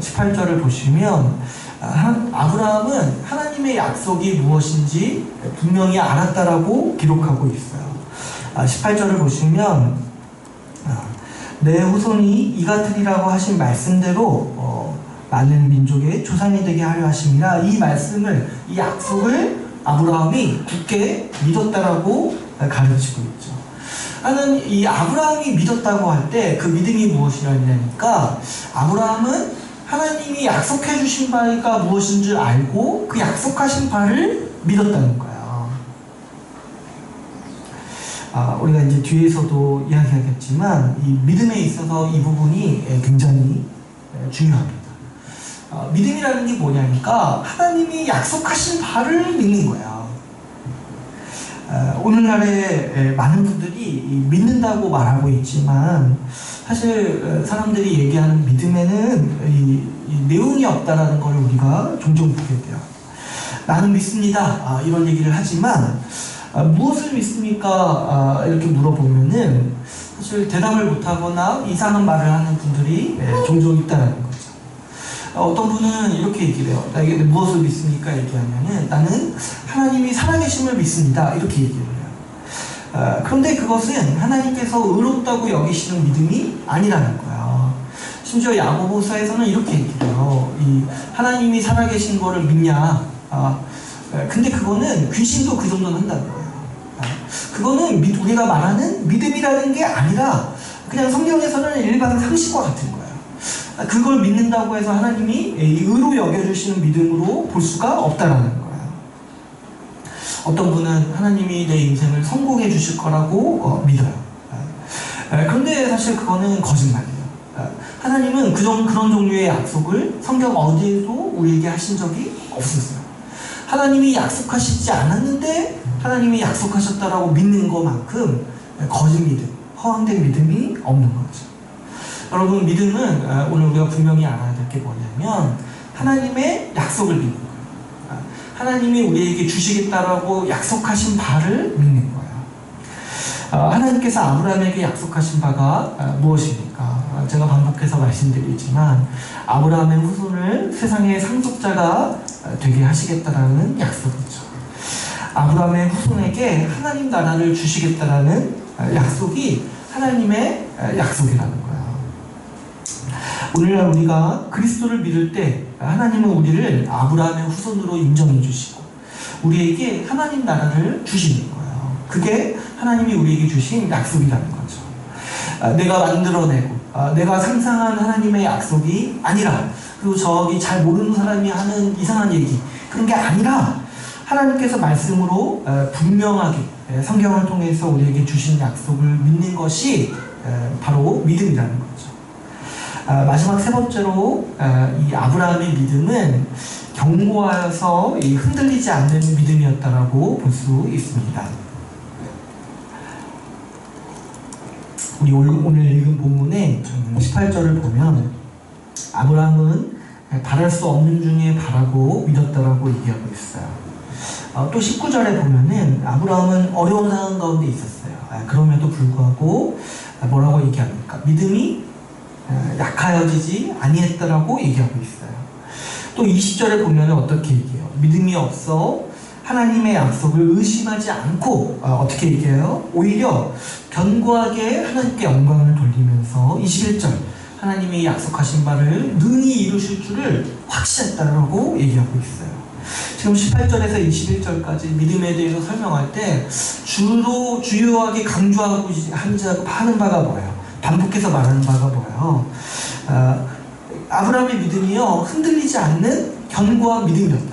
18절을 보시면 아브라함은 하나님의 약속이 무엇인지 분명히 알았다라고 기록하고 있어요. 18절을 보시면 내 후손이 이 같으리라고 하신 말씀대로 많은 민족의 조상이 되게 하려 하심이라, 이 말씀을, 이 약속을 아브라함이 굳게 믿었다라고 가르치고 있죠. 나는 이 아브라함이 믿었다고 할 때 그 믿음이 무엇이라니까, 아브라함은 하나님이 약속해 주신 바가 무엇인 줄 알고 그 약속하신 바를 믿었다는 거예요. 우리가 이제 뒤에서도 이야기하겠지만 이 믿음에 있어서 이 부분이 굉장히 중요합니다. 믿음이라는 게 뭐냐니까 하나님이 약속하신 바를 믿는 거예요. 오늘날에 많은 분들이 믿는다고 말하고 있지만 사실 사람들이 얘기하는 믿음에는 이 내용이 없다라는 걸 우리가 종종 보게 돼요. 나는 믿습니다, 이런 얘기를 하지만 무엇을 믿습니까? 이렇게 물어보면은 사실 대답을 못하거나 이상한 말을 하는 분들이 종종 있다는 거죠. 어떤 분은 이렇게 얘기를 해요. 나에게 무엇을 믿습니까? 얘기하면은 나는 하나님이 살아계심을 믿습니다, 이렇게 얘기를 해요. 그런데 그것은 하나님께서 의롭다고 여기시는 믿음이 아니라는 거예요. 심지어 야고보서에서는 이렇게 얘기해요. 이 하나님이 살아계신 거를 믿냐? 근데 그거는 귀신도 그 정도는 한다는 거예요. 그거는 우리가 말하는 믿음이라는 게 아니라 그냥 성경에서는 일반 상식과 같은 거예요. 그걸 믿는다고 해서 하나님이 의로 여겨주시는 믿음으로 볼 수가 없다라는 거예요. 어떤 분은 하나님이 내 인생을 성공해 주실 거라고 믿어요. 그런데 사실 그거는 거짓말이에요. 하나님은 그런 종류의 약속을 성경 어디에도 우리에게 하신 적이 없었어요. 하나님이 약속하시지 않았는데 하나님이 약속하셨다라고 믿는 것만큼 거짓 믿음, 허황된 믿음이 없는 거죠. 여러분, 믿음은 오늘 우리가 분명히 알아야 될 게 뭐냐면 하나님의 약속을 믿는 거예요. 하나님이 우리에게 주시겠다라고 약속하신 바를 믿는 거예요. 하나님께서 아브라함에게 약속하신 바가 무엇입니까? 제가 반복해서 말씀드리지만 아브라함의 후손을 세상의 상속자가 되게 하시겠다라는 약속이죠. 아브라함의 후손에게 하나님 나라를 주시겠다라는 약속이 하나님의 약속이라는 거예요. 오늘날 우리가 그리스도를 믿을 때 하나님은 우리를 아브라함의 후손으로 인정해 주시고 우리에게 하나님 나라를 주시는 거예요. 그게 하나님이 우리에게 주신 약속이라는 거죠. 내가 만들어내고 내가 상상한 하나님의 약속이 아니라, 그리고 저기 잘 모르는 사람이 하는 이상한 얘기, 그런 게 아니라 하나님께서 말씀으로 분명하게 성경을 통해서 우리에게 주신 약속을 믿는 것이 바로 믿음이라는 거죠. 마지막 세 번째로 이 아브라함의 믿음은 견고하여서 흔들리지 않는 믿음이었다라고 볼 수 있습니다. 우리 오늘 읽은 본문의 18절을 보면 아브라함은 바랄 수 없는 중에 바라고 믿었다라고 얘기하고 있어요. 또 19절에 보면은 아브라함은 어려운 상황 가운데 있었어요. 그럼에도 불구하고 뭐라고 얘기합니까? 믿음이 약하여지지 아니했다라고 얘기하고 있어요. 또 20절에 보면 어떻게 얘기해요? 믿음이 없어 하나님의 약속을 의심하지 않고 어떻게 얘기해요? 오히려 견고하게 하나님께 영광을 돌리면서 21절 하나님이 약속하신 바를 능히 이루실 줄을 확신했다라고 얘기하고 있어요. 지금 18절에서 21절까지 믿음에 대해서 설명할 때 주로 주요하게 강조하고 하는 바가 뭐예요? 반복해서 말하는 바가 뭐예요? 아브라함의 믿음이요, 흔들리지 않는 견고한 믿음이었다는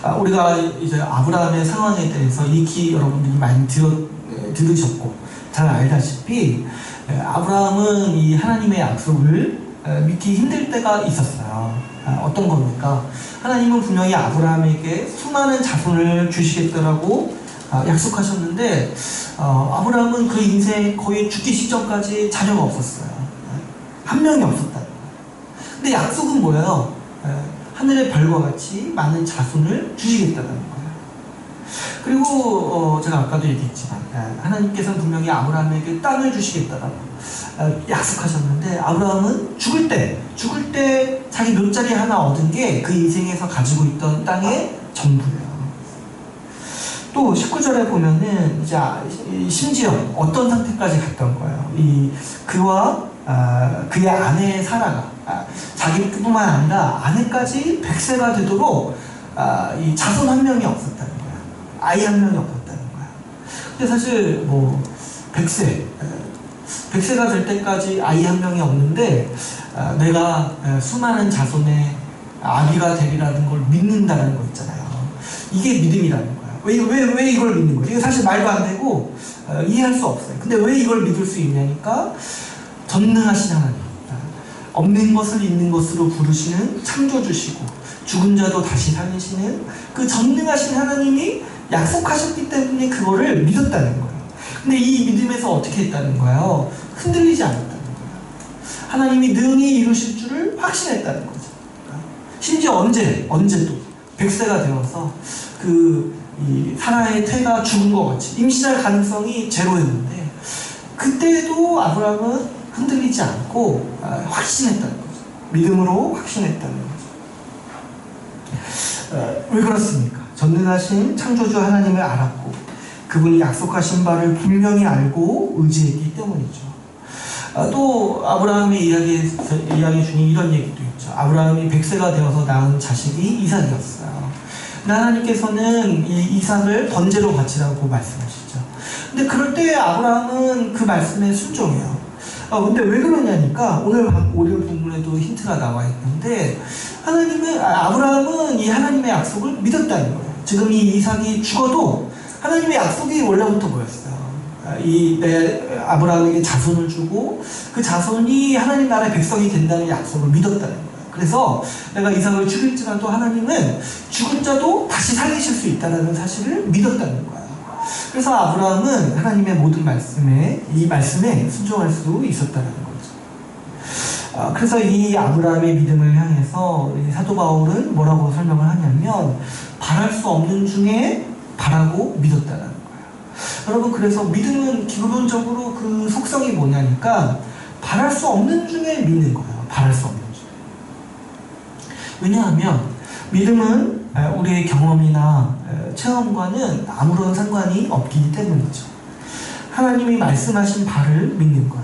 거예요. 우리가 이제 아브라함의 상황에 대해서 익히 여러분들이 많이 들으셨고 잘 알다시피 아브라함은 이 하나님의 약속을 믿기 힘들 때가 있었어요. 어떤 겁니까? 하나님은 분명히 아브라함에게 수많은 자손을 주시겠다라고 약속하셨는데 아브라함은 그 인생 거의 죽기 직전까지 자녀가 없었어요. 한 명이 없었다는 거예요. 근데 약속은 뭐예요? 하늘의 별과 같이 많은 자손을 주시겠다는 거예요. 그리고 제가 아까도 얘기했지만 하나님께서는 분명히 아브라함에게 땅을 주시겠다라고 약속하셨는데 아브라함은 죽을 때 자기 묘자리 하나 얻은 게 그 인생에서 가지고 있던 땅의 전부예요. 또 19절에 보면은 이제 심지어 어떤 상태까지 갔던 거예요. 그와 그의 아내 사라가 자기뿐만 아니라 아내까지 100세가 되도록 이 자손 한 명이 없었다는 거예요. 아이 한 명이 없었다는 거예요. 근데 사실 뭐 100세가 될 때까지 아이 한 명이 없는데 내가 수많은 자손의 아비가 되리라는 걸 믿는다는 거 있잖아요. 이게 믿음이라는 거예요. 왜 이걸 믿는 거예요? 이게 사실 말도 안 되고 이해할 수 없어요. 근데 왜 이걸 믿을 수 있냐니까 전능하신 하나님, 없는 것을 있는 것으로 부르시는 창조주시고 죽은 자도 다시 살리시는 그 전능하신 하나님이 약속하셨기 때문에 그거를 믿었다는 거예요. 근데 이 믿음에서 어떻게 했다는 거예요? 흔들리지 않았다는 거예요. 하나님이 능히 이루실 줄을 확신했다는 거죠. 심지어 언제 또 100세가 되어서 이 사라의 태가 죽은 것 같이 임신할 가능성이 제로였는데 그때도 아브라함은 흔들리지 않고 확신했다는 거죠. 믿음으로 확신했다는 거죠. 왜 그렇습니까? 전능하신 창조주 하나님을 알았고 그분이 약속하신 바를 분명히 알고 의지했기 때문이죠. 또 아브라함의 이야기 중에 이런 얘기도 있죠. 아브라함이 100세가 되어서 낳은 자식이 이삭이었어요. 근데 하나님께서는 이 이삭을 번제로 바치라고 말씀하시죠. 근데 그럴 때 아브라함은 그 말씀에 순종해요. 근데 왜 그러냐니까 오늘 본문에도 힌트가 나와 있는데 아브라함은 이 하나님의 약속을 믿었다는 거예요. 지금 이 이삭이 죽어도 하나님의 약속이 원래부터 뭐였어요? 아브라함에게 자손을 주고 그 자손이 하나님 나라의 백성이 된다는 약속을 믿었다는 거예요. 그래서 내가 이삭을 죽일지라도 하나님은 죽은 자도 다시 살리실 수 있다는 사실을 믿었다는 거예요. 그래서 아브라함은 하나님의 모든 이 말씀에 순종할 수 있었다는 거죠. 그래서 이 아브라함의 믿음을 향해서 사도 바울은 뭐라고 설명을 하냐면 바랄 수 없는 중에 바라고 믿었다는 거예요. 여러분, 그래서 믿음은 기본적으로 그 속성이 뭐냐니까 바랄 수 없는 중에 믿는 거예요. 바랄 수 없는 중에. 왜냐하면 믿음은 우리의 경험이나 체험과는 아무런 상관이 없기 때문이죠. 하나님이 말씀하신 바를 믿는 거예요.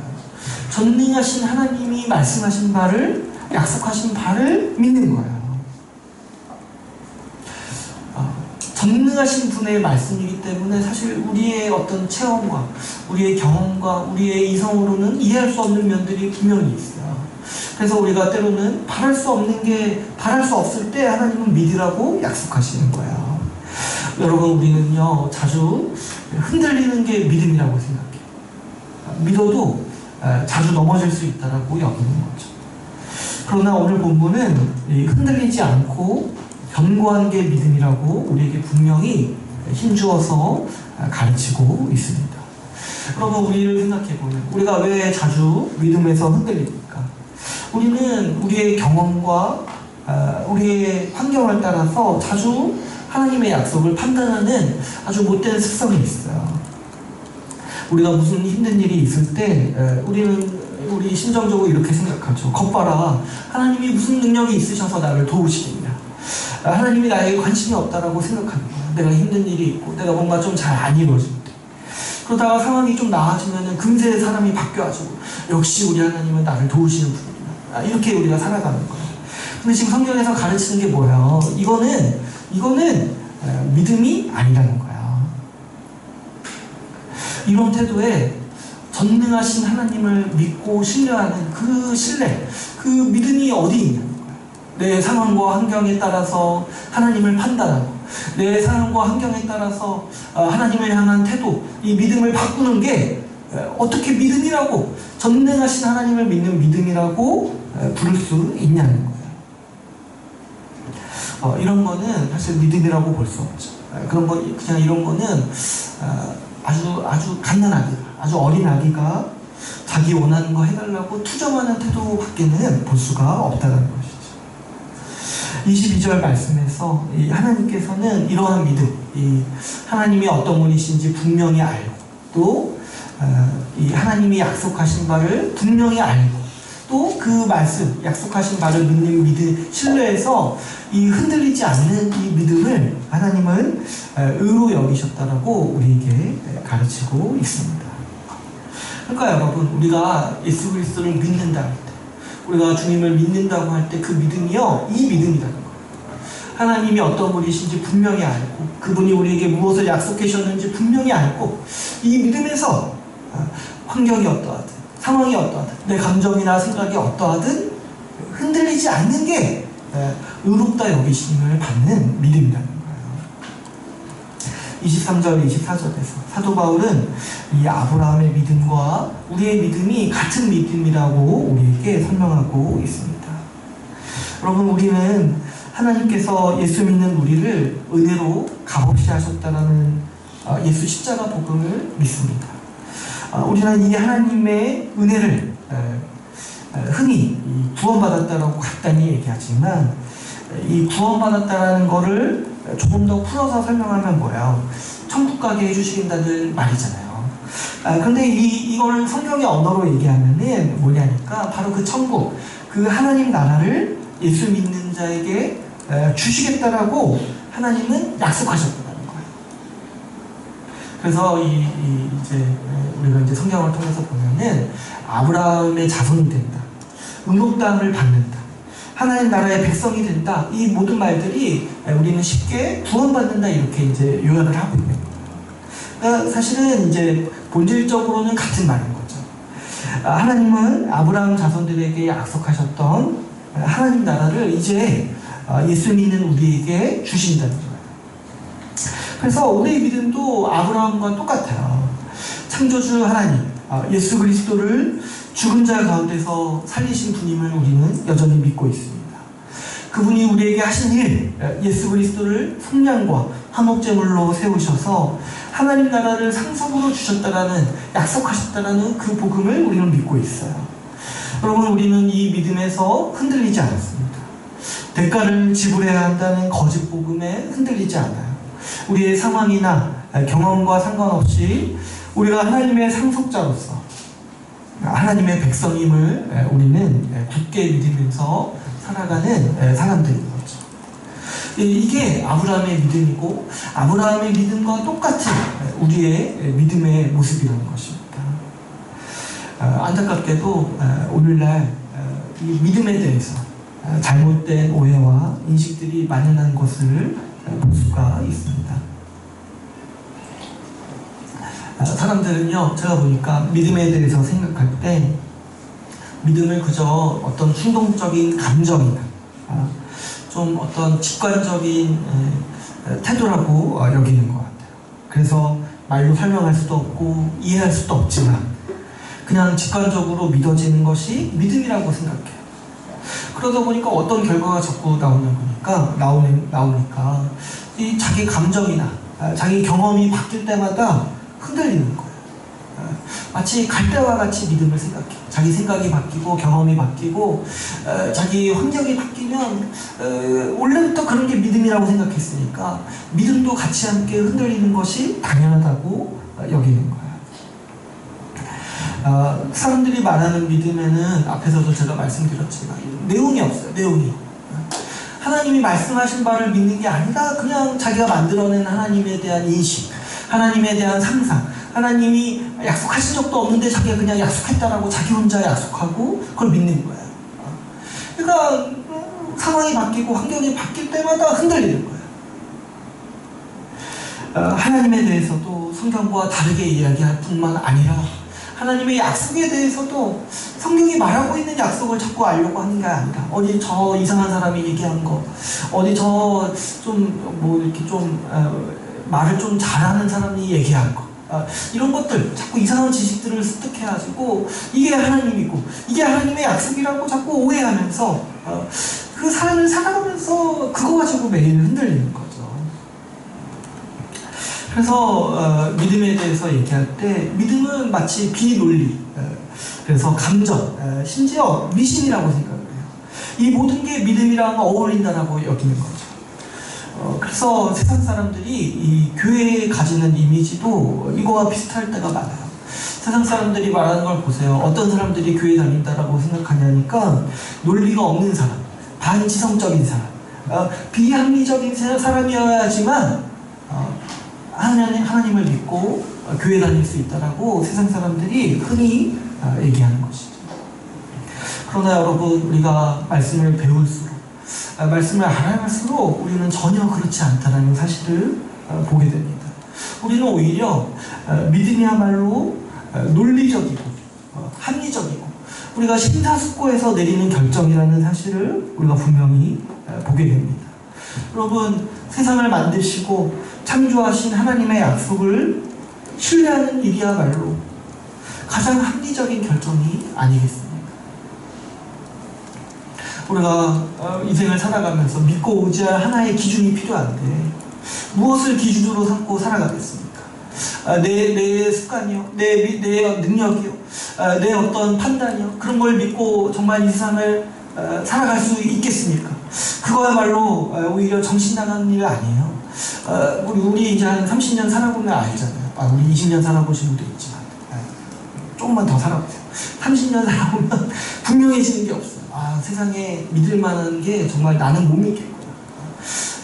전능하신 하나님이 말씀하신 바를, 약속하신 바를 믿는 거예요. 전능하신 분의 말씀이기 때문에 사실 우리의 어떤 체험과 우리의 경험과 우리의 이성으로는 이해할 수 없는 면들이 분명히 있어요. 그래서 우리가 때로는 바랄 수 없을 때 하나님은 믿으라고 약속하시는 거예요. 여러분, 우리는요 자주 흔들리는 게 믿음이라고 생각해요. 믿어도 자주 넘어질 수 있다라고 여기는 거죠. 그러나 오늘 본문은 흔들리지 않고 견고한 게 믿음이라고 우리에게 분명히 힘주어서 가르치고 있습니다. 여러분, 우리를 생각해보면 우리가 왜 자주 믿음에서 흔들립니까? 우리는 우리의 경험과 우리의 환경을 따라서 자주 하나님의 약속을 판단하는 아주 못된 습성이 있어요. 우리가 무슨 힘든 일이 있을 때 우리 심정적으로 이렇게 생각하죠. 겁봐라, 하나님이 무슨 능력이 있으셔서 나를 도우시겠냐, 하나님이 나에게 관심이 없다라고 생각합니다. 내가 힘든 일이 있고 내가 뭔가 좀 잘 안 이루어질 때, 그러다가 상황이 좀 나아지면 금세 사람이 바뀌어가지고 역시 우리 하나님은 나를 도우시는 분이구나, 이렇게 우리가 살아가는 거예요. 근데 지금 성경에서 가르치는 게 뭐예요? 이거는 믿음이 아니라는 거예요. 이런 태도에 전능하신 하나님을 믿고 신뢰하는 그 신뢰, 그 믿음이 어디 있냐는 거예요. 내 상황과 환경에 따라서 하나님을 판단하고 내 상황과 환경에 따라서 하나님을 향한 태도, 이 믿음을 바꾸는 게 어떻게 믿음이라고, 전능하신 하나님을 믿는 믿음이라고 부를 수 있냐는 거예요. 이런 거는 사실 믿음이라고 볼 수 없죠. 그런 거 그냥 이런 거는 아주 갓난아기, 아주 어린 아기가 자기 원하는 거 해달라고 투정하는 태도밖에는 볼 수가 없다는 것이죠. 22절 말씀에서 이 하나님께서는 이러한 믿음, 이 하나님이 어떤 분이신지 분명히 알고 또 이 하나님이 약속하신 바를 분명히 알고 또 그 말씀, 약속하신 바를 믿는 믿음, 신뢰해서 이 흔들리지 않는 이 믿음을 하나님은 의로 여기셨다라고 우리에게 가르치고 있습니다. 그러니까 여러분, 우리가 예수 그리스도를 믿는다 할 때, 우리가 주님을 믿는다고 할 때 그 믿음이요, 이 믿음이라는 거예요. 하나님이 어떤 분이신지 분명히 알고 그분이 우리에게 무엇을 약속해 주셨는지 분명히 알고 이 믿음에서 환경이 어떠하든 상황이 어떠하든 내 감정이나 생각이 어떠하든 흔들리지 않는 게 의롭다 여기심을 받는 믿음이라는 거예요. 23절, 24절에서 사도 바울은 이 아브라함의 믿음과 우리의 믿음이 같은 믿음이라고 우리에게 설명하고 있습니다. 여러분, 우리는 하나님께서 예수 믿는 우리를 은혜로 값없이 하셨다는 예수 십자가 복음을 믿습니다. 우리는 이 하나님의 은혜를 흔히 구원받았다라고 간단히 얘기하지만 이 구원받았다라는 거를 조금 더 풀어서 설명하면 뭐예요? 천국 가게 해주신다는 말이잖아요. 근데 이거를 성경의 언어로 얘기하면은 뭐냐니까 바로 그 천국, 그 하나님 나라를 예수 믿는 자에게 주시겠다라고 하나님은 약속하셨다는 거예요. 그래서 이제 우리가 이제 성경을 통해서 보면은 아브라함의 자손이 된다, 응급 땅을 받는다, 하나님 나라의 백성이 된다, 이 모든 말들이 우리는 쉽게 구원받는다 이렇게 이제 요약을 하고 있는 거예요. 그러니까 사실은 이제 본질적으로는 같은 말인 거죠. 하나님은 아브라함 자손들에게 약속하셨던 하나님 나라를 이제 예수 믿는 우리에게 주신다는 거예요. 그래서 우리의 믿음도 아브라함과 똑같아요. 창조주 하나님, 예수 그리스도를 죽은 자 가운데서 살리신 분임을 우리는 여전히 믿고 있습니다. 그분이 우리에게 하신 일, 예수 그리스도를 속량과 화목제물로 세우셔서 하나님 나라를 상속으로 주셨다라는, 약속하셨다라는 그 복음을 우리는 믿고 있어요. 여러분, 우리는 이 믿음에서 흔들리지 않았습니다. 대가를 지불해야 한다는 거짓 복음에 흔들리지 않아요. 우리의 상황이나 경험과 상관없이 우리가 하나님의 상속자로서 하나님의 백성임을 우리는 굳게 믿으면서 살아가는 사람들인 거죠. 이게 아브라함의 믿음이고 아브라함의 믿음과 똑같은 우리의 믿음의 모습이라는 것입니다. 안타깝게도 오늘날 이 믿음에 대해서 잘못된 오해와 인식들이 만연한 것을 볼 수가 있습니다. 사람들은요, 제가 보니까 믿음에 대해서 생각할 때 믿음을 그저 어떤 충동적인 감정이나 좀 어떤 직관적인 태도라고 여기는 것 같아요. 그래서 말로 설명할 수도 없고 이해할 수도 없지만 그냥 직관적으로 믿어지는 것이 믿음이라고 생각해요. 그러다 보니까 어떤 결과가 자꾸 나오니까 이 자기 감정이나 자기 경험이 바뀔 때마다 흔들리는 거예요. 마치 갈대와 같이 믿음을 생각해요. 자기 생각이 바뀌고 경험이 바뀌고 자기 환경이 바뀌면 원래부터 그런 게 믿음이라고 생각했으니까 믿음도 같이 함께 흔들리는 것이 당연하다고 여기는 거예요. 사람들이 말하는 믿음에는 앞에서도 제가 말씀드렸지만 내용이 없어요. 내용이. 하나님이 말씀하신 바를 믿는 게 아니라 그냥 자기가 만들어낸 하나님에 대한 인식, 하나님에 대한 상상, 하나님이 약속하신 적도 없는데 자기가 그냥 약속했다라고 자기 혼자 약속하고 그걸 믿는 거예요. 그러니까 상황이 바뀌고 환경이 바뀔 때마다 흔들리는 거예요. 하나님에 대해서도 성경과 다르게 이야기할 뿐만 아니라 하나님의 약속에 대해서도 성경이 말하고 있는 약속을 자꾸 알려고 하는 게 아니라 어디 저 이상한 사람이 얘기한 거, 어디 저 좀 뭐 이렇게 좀 말을 좀 잘하는 사람이 얘기한 거, 이런 것들 자꾸 이상한 지식들을 습득해가지고 이게 하나님이고 이게 하나님의 약속이라고 자꾸 오해하면서 그 삶을 살아가면서 그거 가지고 매일 흔들리는 거죠. 그래서 믿음에 대해서 얘기할 때 믿음은 마치 비논리, 그래서 감정, 심지어 미신이라고 생각을 해요. 이 모든 게 믿음이랑 어울린다라고 여기는 거죠. 그래서 세상 사람들이 이 교회에 가지는 이미지도 이거와 비슷할 때가 많아요. 세상 사람들이 말하는 걸 보세요. 어떤 사람들이 교회 다닌다라고 생각하냐니까 논리가 없는 사람, 반지성적인 사람, 비합리적인 사람이어야지만 하나님을 믿고 교회 다닐 수 있다라고 세상 사람들이 흔히 얘기하는 것이죠. 그러나 여러분, 우리가 말씀을 배울수록, 말씀을 알아갈수록 우리는 전혀 그렇지 않다는 사실을 보게 됩니다. 우리는 오히려 믿음이야말로 논리적이고 합리적이고 우리가 심사숙고해서 내리는 결정이라는 사실을 우리가 분명히 보게 됩니다. 여러분, 세상을 만드시고 창조하신 하나님의 약속을 신뢰하는 일이야말로 가장 합리적인 결정이 아니겠습니까? 우리가 인생을 살아가면서 믿고 의지할 하나의 기준이 필요한데 무엇을 기준으로 삼고 살아가겠습니까? 내 습관이요? 내 능력이요? 내 어떤 판단이요? 그런 걸 믿고 정말 이 세상을 살아갈 수 있겠습니까? 그거야말로 오히려 정신 나가는 일 아니에요. 우리 이제 한 30년 살아보면 알잖아요. 우리 20년 살아보신 분도 있지만 조금만 더 살아보세요. 30년 살아보면 분명해지는 게 없어요. 세상에 믿을 만한 게 정말 나는 못 믿겠구나.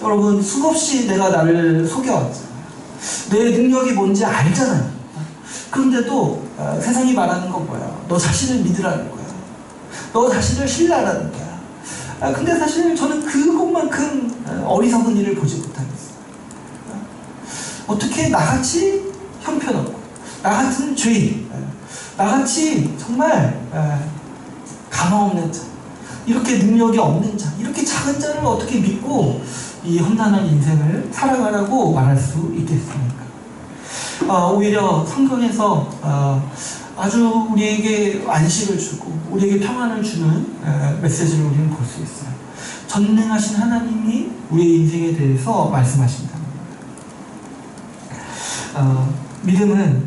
여러분, 수없이 내가 나를 속여왔잖아요. 내 능력이 뭔지 알잖아요. 그런데도 세상이 말하는 건 뭐야? 너 자신을 믿으라는 거야. 너 자신을 신뢰하라는 거야. 근데 사실 저는 그것만큼 어리석은 일을 보지 못하겠어요. 어떻게 나같이 형편없고 나같은 죄인, 나같이 정말 가망 없는 자, 이렇게 능력이 없는 자, 이렇게 작은 자를 어떻게 믿고 이 험난한 인생을 살아가라고 말할 수 있겠습니까? 오히려 성경에서 아주 우리에게 안식을 주고 우리에게 평안을 주는 메시지를 우리는 볼 수 있어요. 전능하신 하나님이 우리의 인생에 대해서 말씀하신답니다. 믿음은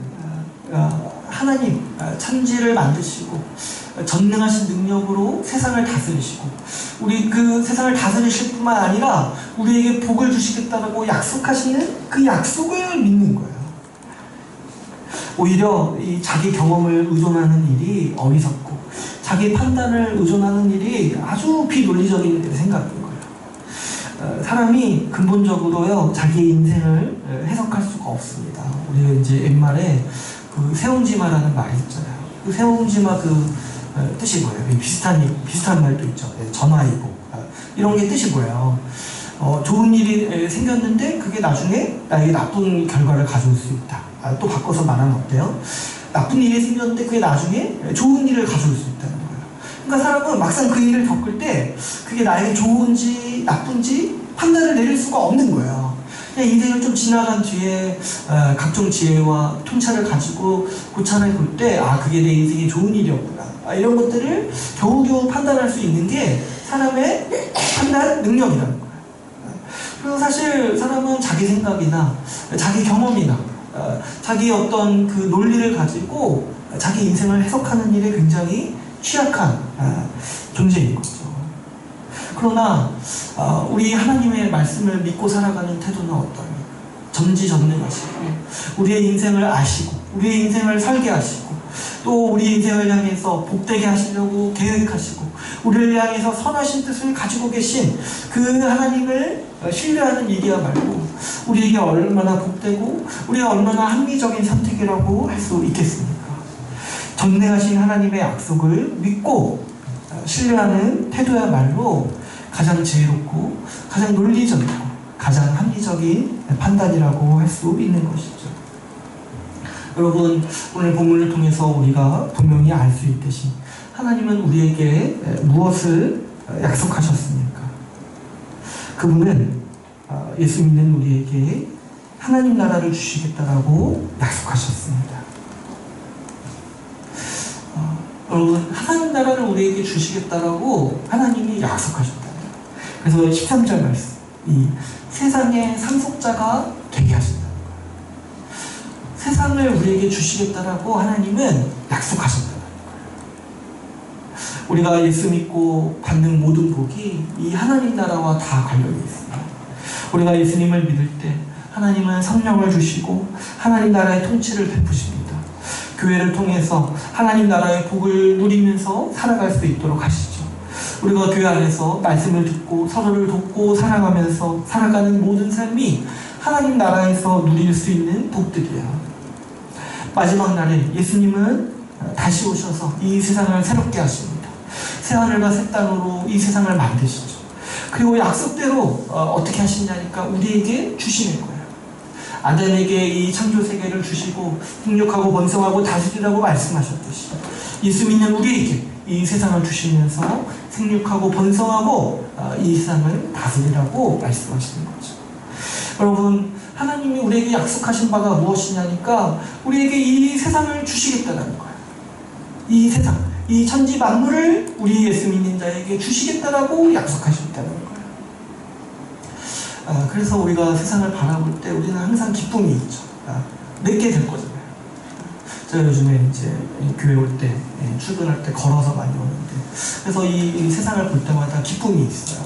하나님 천지를 만드시고 전능하신 능력으로 세상을 다스리시고 우리 그 세상을 다스리실 뿐만 아니라 우리에게 복을 주시겠다고 약속하시는 그 약속을 믿는 거예요. 오히려 이 자기 경험을 의존하는 일이 어리석고 자기 판단을 의존하는 일이 아주 비논리적인 생각인 거예요. 사람이 근본적으로요 자기의 인생을 해석할 수가 없습니다. 우리가 이제 옛말에 그 세옹지마라는 말이 있잖아요. 그 세옹지마 뜻이 뭐예요? 비슷한 말도 있죠. 전화이고 이런 게 뜻이 뭐예요? 좋은 일이 생겼는데 그게 나중에 나에게 나쁜 결과를 가져올 수 있다. 또 바꿔서 말하면 어때요? 나쁜 일이 생겼는데 그게 나중에 좋은 일을 가져올 수 있다는 거예요. 그러니까 사람은 막상 그 일을 겪을 때 그게 나에게 좋은지 나쁜지 판단을 내릴 수가 없는 거예요. 그냥 인생을 좀 지나간 뒤에 각종 지혜와 통찰을 가지고 고찰해 볼 때 그게 내 인생에 좋은 일이었구나. 이런 것들을 겨우겨우 판단할 수 있는 게 사람의 판단 능력이라는 거예요. 그리고 사실 사람은 자기 생각이나 자기 경험이나 자기 어떤 그 논리를 가지고 자기 인생을 해석하는 일에 굉장히 취약한 존재인 거죠. 그러나 우리 하나님의 말씀을 믿고 살아가는 태도는 어떠합니까? 전지전능하시고 우리의 인생을 아시고 우리의 인생을 설계하시고 또 우리 인생을 향해서 복되게 하시려고 계획하시고 우리를 향해서 선하신 뜻을 가지고 계신 그 하나님을 신뢰하는 일이야말로 우리에게 얼마나 복되고 우리가 얼마나 합리적인 선택이라고 할 수 있겠습니까? 전능하신 하나님의 약속을 믿고 신뢰하는 태도야말로 가장 지혜롭고 가장 논리적이고 가장 합리적인 판단이라고 할 수 있는 것이죠. 여러분, 오늘 본문을 통해서 우리가 분명히 알 수 있듯이 하나님은 우리에게 무엇을 약속하셨습니까? 그분은 예수 믿는 우리에게 하나님 나라를 주시겠다라고 약속하셨습니다. 여러분, 하나님 나라를 우리에게 주시겠다라고 하나님이 약속하셨다. 그래서 13절 말씀, 이 세상의 상속자가 되게 하신다는 거예요. 세상을 우리에게 주시겠다라고 하나님은 약속하셨다는 거예요. 우리가 예수 믿고 받는 모든 복이 이 하나님 나라와 다 관련이 있습니다. 우리가 예수님을 믿을 때 하나님은 성령을 주시고 하나님 나라의 통치를 베푸십니다. 교회를 통해서 하나님 나라의 복을 누리면서 살아갈 수 있도록 하시죠. 우리가 교회 안에서 말씀을 듣고 서로를 돕고 사랑하면서 살아가는 모든 삶이 하나님 나라에서 누릴 수 있는 복들이에요. 마지막 날에 예수님은 다시 오셔서 이 세상을 새롭게 하십니다. 새하늘과 새 땅으로 이 세상을 만드시죠. 그리고 약속대로 어떻게 하시냐니까 우리에게 주시는 거예요. 아담에게 이 창조 세계를 주시고 생육하고 번성하고 다스리라고 말씀하셨듯이 예수 믿는 우리에게 이 세상을 주시면서 생육하고 번성하고 이 세상을 다스리라고 말씀하시는 거죠. 여러분, 하나님이 우리에게 약속하신 바가 무엇이냐니까 우리에게 이 세상을 주시겠다는 거예요. 이 세상, 이 천지 만물을 우리 예수 믿는 자에게 주시겠다라고 약속하셨다는 거예요. 그래서 우리가 세상을 바라볼 때 우리는 항상 기쁨이 있죠. 내게 될 거잖아요. 제가 요즘에 이제 교회 올 때, 출근할 때 걸어서 많이 오는데, 그래서 이 세상을 볼 때마다 기쁨이 있어요.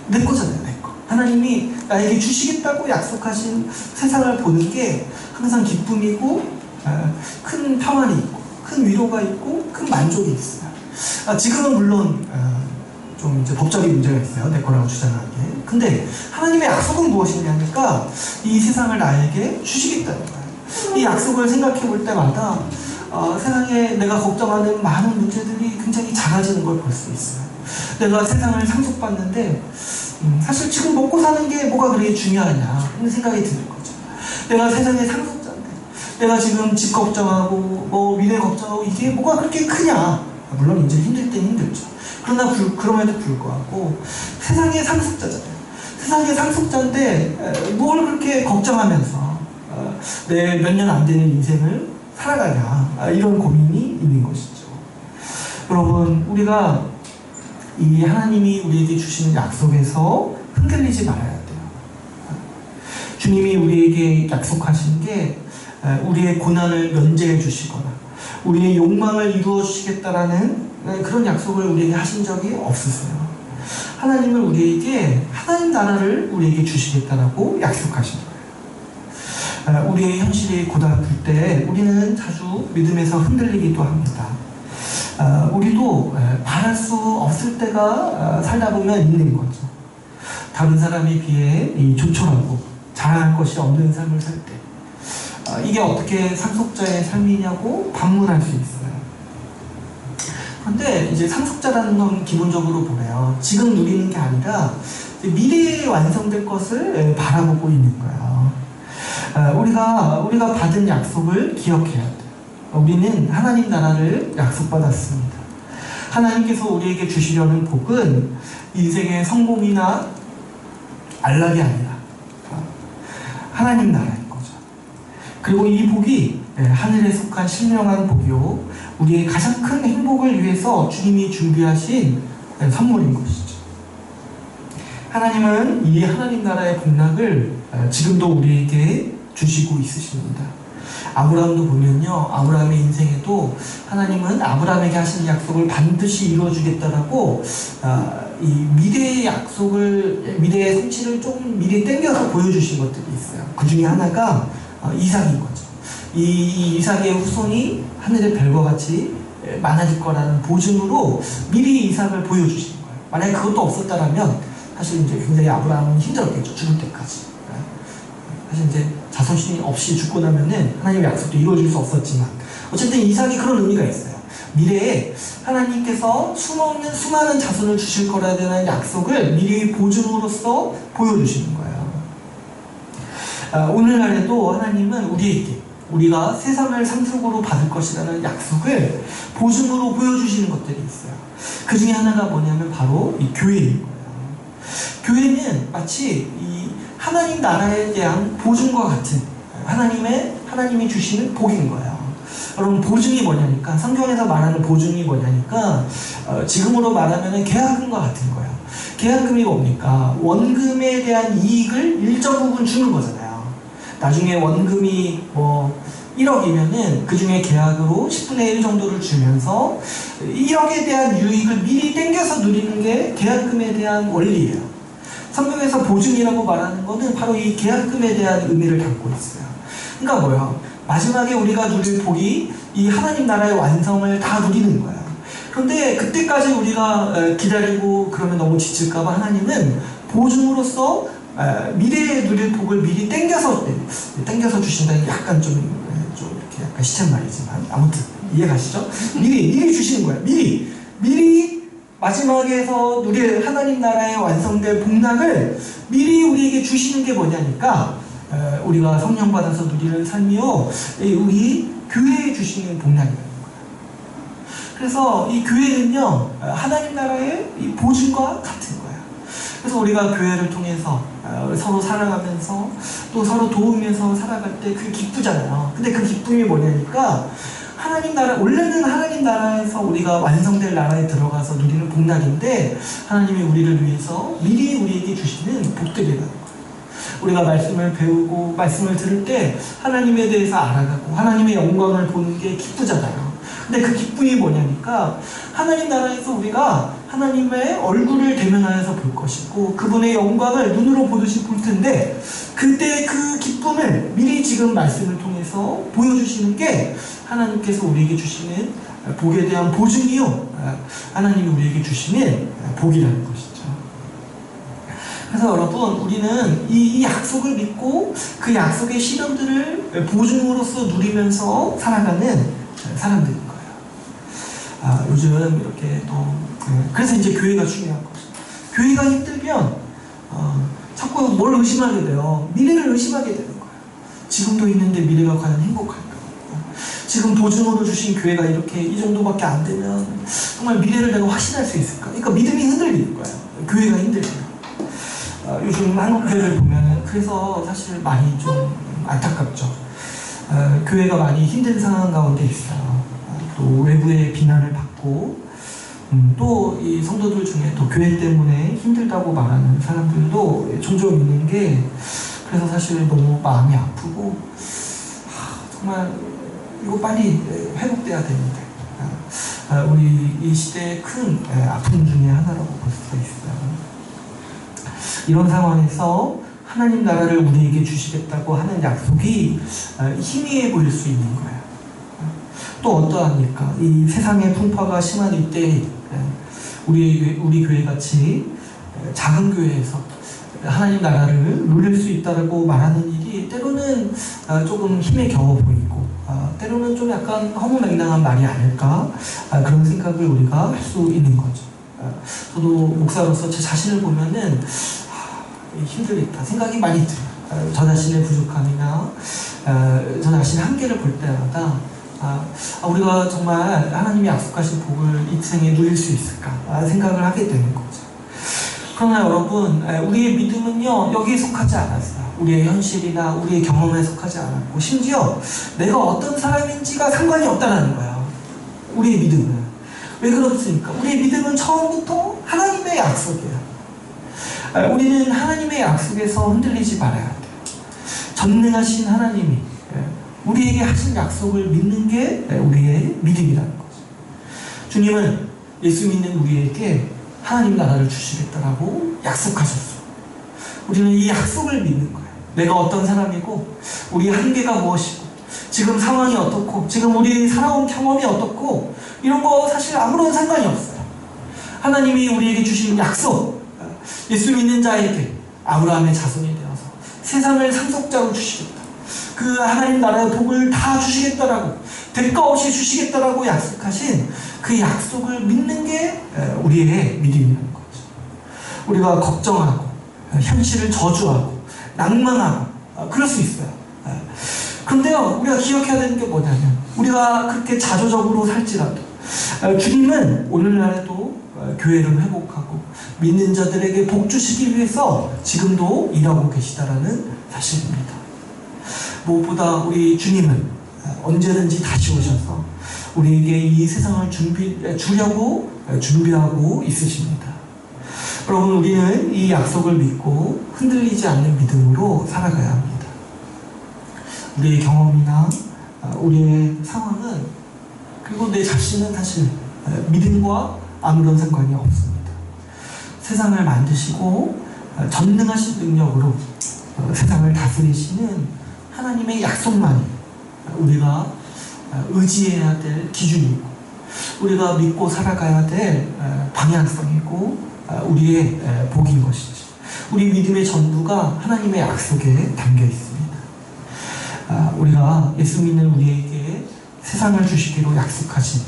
내 거잖아요, 내 거. 하나님이 나에게 주시겠다고 약속하신 세상을 보는 게 항상 기쁨이고, 큰 평안이 있고, 큰 위로가 있고, 큰 만족이 있어요. 지금은 물론, 좀 이제 법적인 문제가 있어요. 내 거라고 주장하기에. 근데 하나님의 약속은 무엇이냐니까 이 세상을 나에게 주시겠다는 거예요. 이 약속을 생각해 볼 때마다 세상에 내가 걱정하는 많은 문제들이 굉장히 작아지는 걸 볼 수 있어요. 내가 세상을 상속받는데 사실 지금 먹고 사는 게 뭐가 그렇게 중요하냐 하는 생각이 드는 거죠. 내가 세상의 상속자인데 내가 지금 집 걱정하고 뭐 미래 걱정하고 이게 뭐가 그렇게 크냐. 물론 이제 힘들 땐 힘들죠. 그러나 그럼에도 불구하고 세상의 상속자잖아요. 세상의 상속자인데 뭘 그렇게 걱정하면서 내 몇 년 안 되는 인생을 살아가냐 이런 고민이 있는 것이죠. 여러분, 우리가 이 하나님이 우리에게 주시는 약속에서 흔들리지 말아야 돼요. 주님이 우리에게 약속하신 게 우리의 고난을 면제해 주시거나 우리의 욕망을 이루어 주시겠다라는 그런 약속을 우리에게 하신 적이 없으세요. 하나님은 우리에게 하나님 나라를 우리에게 주시겠다라고 약속하신 거예요. 우리의 현실이 고달플 때 우리는 자주 믿음에서 흔들리기도 합니다. 우리도 바랄 수 없을 때가 살다 보면 있는 거죠. 다른 사람에 비해 조촐하고 자랑할 것이 없는 삶을 살 때 이게 어떻게 상속자의 삶이냐고 반문할 수 있어요. 그런데 이제 상속자라는 건 기본적으로 뭐래요? 지금 누리는 게 아니라 미래에 완성될 것을 바라보고 있는 거예요. 우리가 받은 약속을 기억해야 돼요. 우리는 하나님 나라를 약속받았습니다. 하나님께서 우리에게 주시려는 복은 인생의 성공이나 안락이 아니라 하나님 나라인 거죠. 그리고 이 복이 하늘에 속한 신령한 복이요 우리의 가장 큰 행복을 위해서 주님이 준비하신 선물인 것이죠. 하나님은 이 하나님 나라의 복락을 지금도 우리에게 주시고 있으십니다. 아브라함도 보면요, 아브라함의 인생에도 하나님은 아브라함에게 하신 약속을 반드시 이루어주겠다라고 이 미래의 약속을, 미래의 성취를 좀 미래에 당겨서 보여주신 것들이 있어요. 그 중에 하나가 이삭인 거죠. 이 이삭의 후손이 하늘의 별과 같이 많아질 거라는 보증으로 미리 이삭을 보여주신 거예요. 만약에 그것도 없었다라면 사실 이제 굉장히 아브라함은 힘들었겠죠. 죽을 때까지. 사실 이제 자손이 없이 죽고 나면은 하나님의 약속도 이루어질 수 없었지만 어쨌든 이삭이 그런 의미가 있어요. 미래에 하나님께서 숨어있는 수많은 자손을 주실 거라는 약속을 미리 보증으로서 보여주시는 거예요. 오늘날에도 하나님은 우리에게 우리가 세상을 상속으로 받을 것이라는 약속을 보증으로 보여주시는 것들이 있어요. 그 중에 하나가 뭐냐면 바로 이 교회인 거예요. 교회는 마치 이 하나님 나라에 대한 보증과 같은 하나님이 주시는 복인 거예요. 여러분, 보증이 뭐냐니까, 성경에서 말하는 보증이 뭐냐니까 지금으로 말하면 계약금과 같은 거예요. 계약금이 뭡니까? 원금에 대한 이익을 일정 부분 주는 거잖아요. 나중에 원금이 뭐 1억이면은 그 중에 계약으로 10분의 1 정도를 주면서 1억에 대한 유익을 미리 땡겨서 누리는 게 계약금에 대한 원리예요. 성경에서 보증이라고 말하는 거는 바로 이 계약금에 대한 의미를 담고 있어요. 그러니까 뭐야? 마지막에 우리가 누릴 복이 이 하나님 나라의 완성을 다 누리는 거야. 그런데 그때까지 우리가 기다리고 그러면 너무 지칠까봐 하나님은 보증으로서 미래에 누릴 복을 미리 땡겨서 주신다는 게 약간 좀 이렇게 약간 시쳇말이지만 아무튼 이해가시죠? 미리 주시는 거야. 미리 마지막에서 누릴 하나님 나라의 완성될 복락을 미리 우리에게 주시는 게 뭐냐니까 우리가 성령 받아서 누리는 삶이요, 우리 교회에 주시는 복락이라는 거예요. 그래서 이 교회는요, 하나님 나라의 이 보증과 같은 거예요. 그래서 우리가 교회를 통해서 서로 사랑하면서 또 서로 도우면서 살아갈 때 그게 기쁘잖아요. 근데 그 기쁨이 뭐냐니까 하나님 나라, 원래는 하나님 나라에서 우리가 완성될 나라에 들어가서 누리는 복락인데 하나님이 우리를 위해서 미리 우리에게 주시는 복들이라는 거예요. 우리가 말씀을 배우고 말씀을 들을 때 하나님에 대해서 알아가고 하나님의 영광을 보는 게 기쁘잖아요. 근데 그 기쁨이 뭐냐니까 하나님 나라에서 우리가 하나님의 얼굴을 대면하여서 볼 것이고 그분의 영광을 눈으로 보듯이 볼 텐데 그때 그 기쁨을 미리 지금 말씀을 통해서 보여주시는 게 하나님께서 우리에게 주시는 복에 대한 보증이요, 하나님이 우리에게 주시는 복이라는 것이죠. 그래서 여러분, 우리는 이 약속을 믿고 그 약속의 시련들을 보증으로서 누리면서 살아가는 사람들인 거예요. 요즘 이렇게 또 그래서 이제 교회가 중요한 거죠. 교회가 힘들면 자꾸 뭘 의심하게 돼요. 미래를 의심하게 되는 거예요. 지금도 있는데 미래가 과연 행복할까? 지금 보증으로 주신 교회가 이렇게 이 정도밖에 안 되면 정말 미래를 내가 확신할 수 있을까? 그러니까 믿음이 흔들리는 거예요. 교회가 힘들면. 요즘 한국 교회를 보면은 그래서 사실 많이 좀 안타깝죠. 교회가 많이 힘든 상황 가운데 있어요. 또 외부의 비난을 받고 또 이 성도들 중에 또 교회 때문에 힘들다고 말하는 사람들도 종종 있는 게 그래서 사실 너무 마음이 아프고 정말 이거 빨리 회복돼야 되는데 우리 이 시대의 큰 아픔 중에 하나라고 볼 수가 있어요. 이런 상황에서 하나님 나라를 우리에게 주시겠다고 하는 약속이 희미해 보일 수 있는 거예요. 또 어떠합니까? 이 세상의 풍파가 심한 이때 우리 교회같이 작은 교회에서 하나님 나라를 누릴 수 있다고 말하는 일이 때로는 조금 힘에 겨워 보이고 때로는 좀 약간 허무맹랑한 말이 아닐까 그런 생각을 우리가 할 수 있는 거죠. 저도 목사로서 제 자신을 보면은 힘들겠다 생각이 많이 들어요. 저 자신의 부족함이나 저 자신의 한계를 볼 때마다 우리가 정말 하나님이 약속하신 복을 이 생에 누릴 수 있을까 생각을 하게 되는 거죠. 그러나 여러분, 우리의 믿음은요 여기에 속하지 않았어요. 우리의 현실이나 우리의 경험에 속하지 않았고 심지어 내가 어떤 사람인지가 상관이 없다는 거예요. 우리의 믿음은. 왜 그렇습니까? 우리의 믿음은 처음부터 하나님의 약속이에요. 우리는 하나님의 약속에서 흔들리지 말아야 돼요. 전능하신 하나님이 우리에게 하신 약속을 믿는 게 우리의 믿음이라는 거죠. 주님은 예수 믿는 우리에게 하나님 나라를 주시겠다라고 약속하셨어요. 우리는 이 약속을 믿는 거예요. 내가 어떤 사람이고 우리의 한계가 무엇이고 지금 상황이 어떻고 지금 우리 살아온 경험이 어떻고 이런 거 사실 아무런 상관이 없어요. 하나님이 우리에게 주신 약속, 예수 믿는 자에게 아브라함의 자손이 되어서 세상을 상속자로 주시겠다. 그 하나님 나라의 복을 다 주시겠다라고 대가 없이 주시겠다라고 약속하신 그 약속을 믿는 게 우리의 믿음이라는 거죠. 우리가 걱정하고 현실을 저주하고 낭만하고 그럴 수 있어요. 그런데요 우리가 기억해야 되는 게 뭐냐면 우리가 그렇게 자조적으로 살지라도 주님은 오늘날에도 교회를 회복하고 믿는 자들에게 복 주시기 위해서 지금도 일하고 계시다라는 사실입니다. 무엇보다 우리 주님은 언제든지 다시 오셔서 우리에게 이 세상을 주려고 준비하고 있으십니다. 여러분, 우리는 이 약속을 믿고 흔들리지 않는 믿음으로 살아가야 합니다. 우리의 경험이나 우리의 상황은 그리고 내 자신은 사실 믿음과 아무런 상관이 없습니다. 세상을 만드시고 전능하신 능력으로 세상을 다스리시는 하나님의 약속만이 우리가 의지해야 될 기준이고 우리가 믿고 살아가야 될 방향성이고 우리의 복인 것이죠. 우리 믿음의 전부가 하나님의 약속에 담겨 있습니다. 우리가 예수 믿는 우리에게 세상을 주시기로 약속하신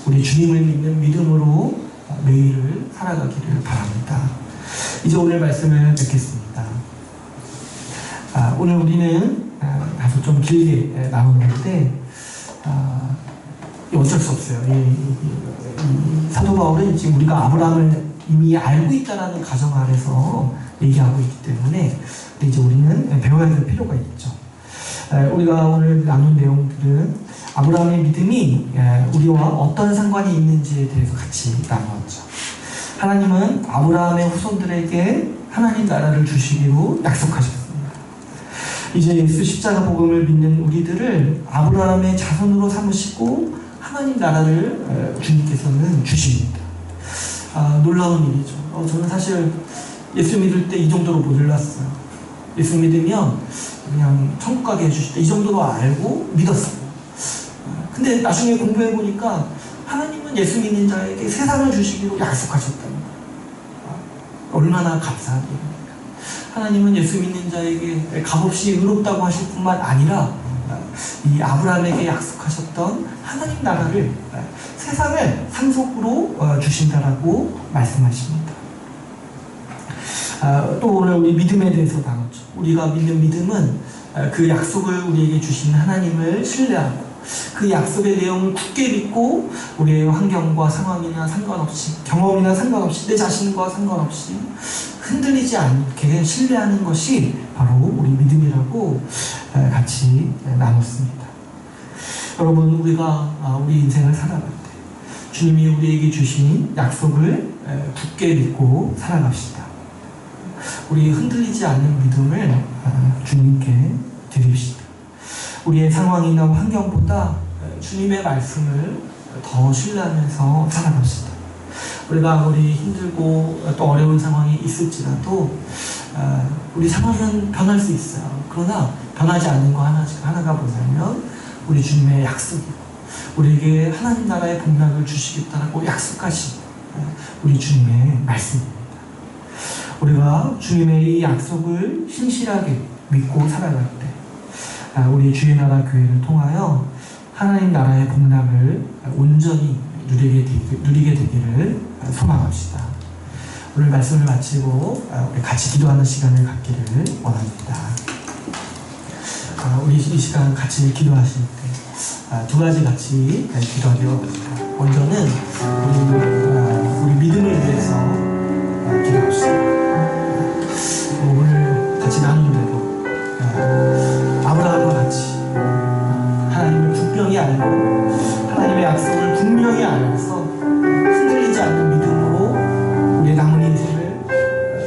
우리 주님을 믿는 믿음으로 매일을 살아가기를 바랍니다. 이제 오늘 말씀을 뵙겠습니다. 오늘 우리는 다소 좀 길게 나누는데 어쩔 수 없어요. 이 사도 바울은 지금 우리가 아브라함을 이미 알고 있다라는 가정 아래서 얘기하고 있기 때문에 이제 우리는 배워야 될 필요가 있죠. 우리가 오늘 나눈 내용들은 아브라함의 믿음이 우리와 어떤 상관이 있는지에 대해서 같이 나누었죠. 하나님은 아브라함의 후손들에게 하나님 나라를 주시기로 약속하셨습니다. 이제 예수 십자가 복음을 믿는 우리들을 아브라함의 자손으로 삼으시고 하나님 나라를 주님께서는 주십니다. 놀라운 일이죠. 저는 사실 예수 믿을 때 이 정도로 몰랐어요. 예수 믿으면 그냥 천국 가게 해주시다 이 정도로 알고 믿었어요. 근데 나중에 공부해보니까 하나님은 예수 믿는 자에게 세상을 주시기로 약속하셨답니다. 얼마나 감사한 일입니까? 하나님은 예수 믿는 자에게 값없이 의롭다고 하실 뿐만 아니라 이 아브라함에게 약속하셨던 하나님 나라를 세상을 상속으로 주신다라고 말씀하십니다. 또 오늘 우리 믿음에 대해서 나눴죠. 우리가 믿는 믿음은 그 약속을 우리에게 주신 하나님을 신뢰하고 그 약속의 내용을 굳게 믿고 우리의 환경과 상황이나 상관없이 경험이나 상관없이 내 자신과 상관없이 흔들리지 않게 신뢰하는 것이 바로 우리 믿음이라고 같이 나눴습니다. 여러분, 우리가 우리 인생을 살아갈 때 주님이 우리에게 주신 약속을 굳게 믿고 살아갑시다. 우리 흔들리지 않는 믿음을 주님께 드립시다. 우리의 상황이나 환경보다 주님의 말씀을 더 신뢰하면서 살아갑시다. 우리가 아무리 힘들고 또 어려운 상황이 있을지라도 우리 상황은 변할 수 있어요. 그러나 변하지 않는 거 하나가 뭐냐면 우리 주님의 약속이고 우리에게 하나님 나라의 복락을 주시겠다라고 약속하신 우리 주님의 말씀입니다. 우리가 주님의 이 약속을 신실하게 믿고 살아갈 때 우리 주의 나라 교회를 통하여 하나님 나라의 복락을 온전히 누리게 되기를 소망합시다. 오늘 말씀을 마치고 우리 같이 기도하는 시간을 갖기를 원합니다. 우리 이 시간 같이 기도하실 때 두 가지 같이 기도하기로 합니다. 먼저는 우리 믿음을 위해서 기도합시다. 오늘 같이 나눈 대로 아브라함과 같이 하나님을 분명히 알고 하나님의 약속을 분명히 알아서 흔들리지 않는 믿음으로 우리의 남은 인생을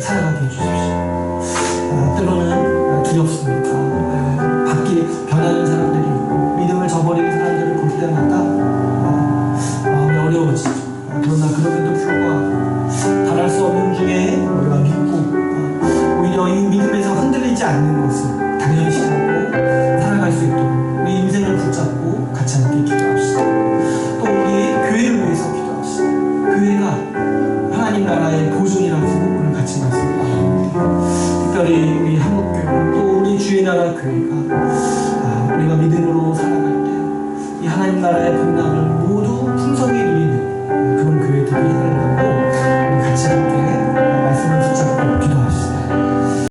살아가게 해주십시오. 때로는 두렵습니다. 밖에 변하는 사람들이 있고 믿음을 저버리는 사람들을 볼 때마다 마음이 어려워지죠. 그러나 그럼에도 불구하고 달할 수 없는 중에 우리가 믿고 오히려 이 믿음에서 흔들리지 않는 것을 당연시하고 살아갈 수 있도록 우리 인생을 붙잡고 같이 함께 기도합시다. 또 우리 교회를 위해서 기도합시다. 교회가 하나님 나라의 보존이라고 오늘 같이 말씀드립니다. 특별히 우리 한국교회 또 우리 주의 나라 교회가 우리가 믿음으로 살아갈 때 이 하나님 나라의 복락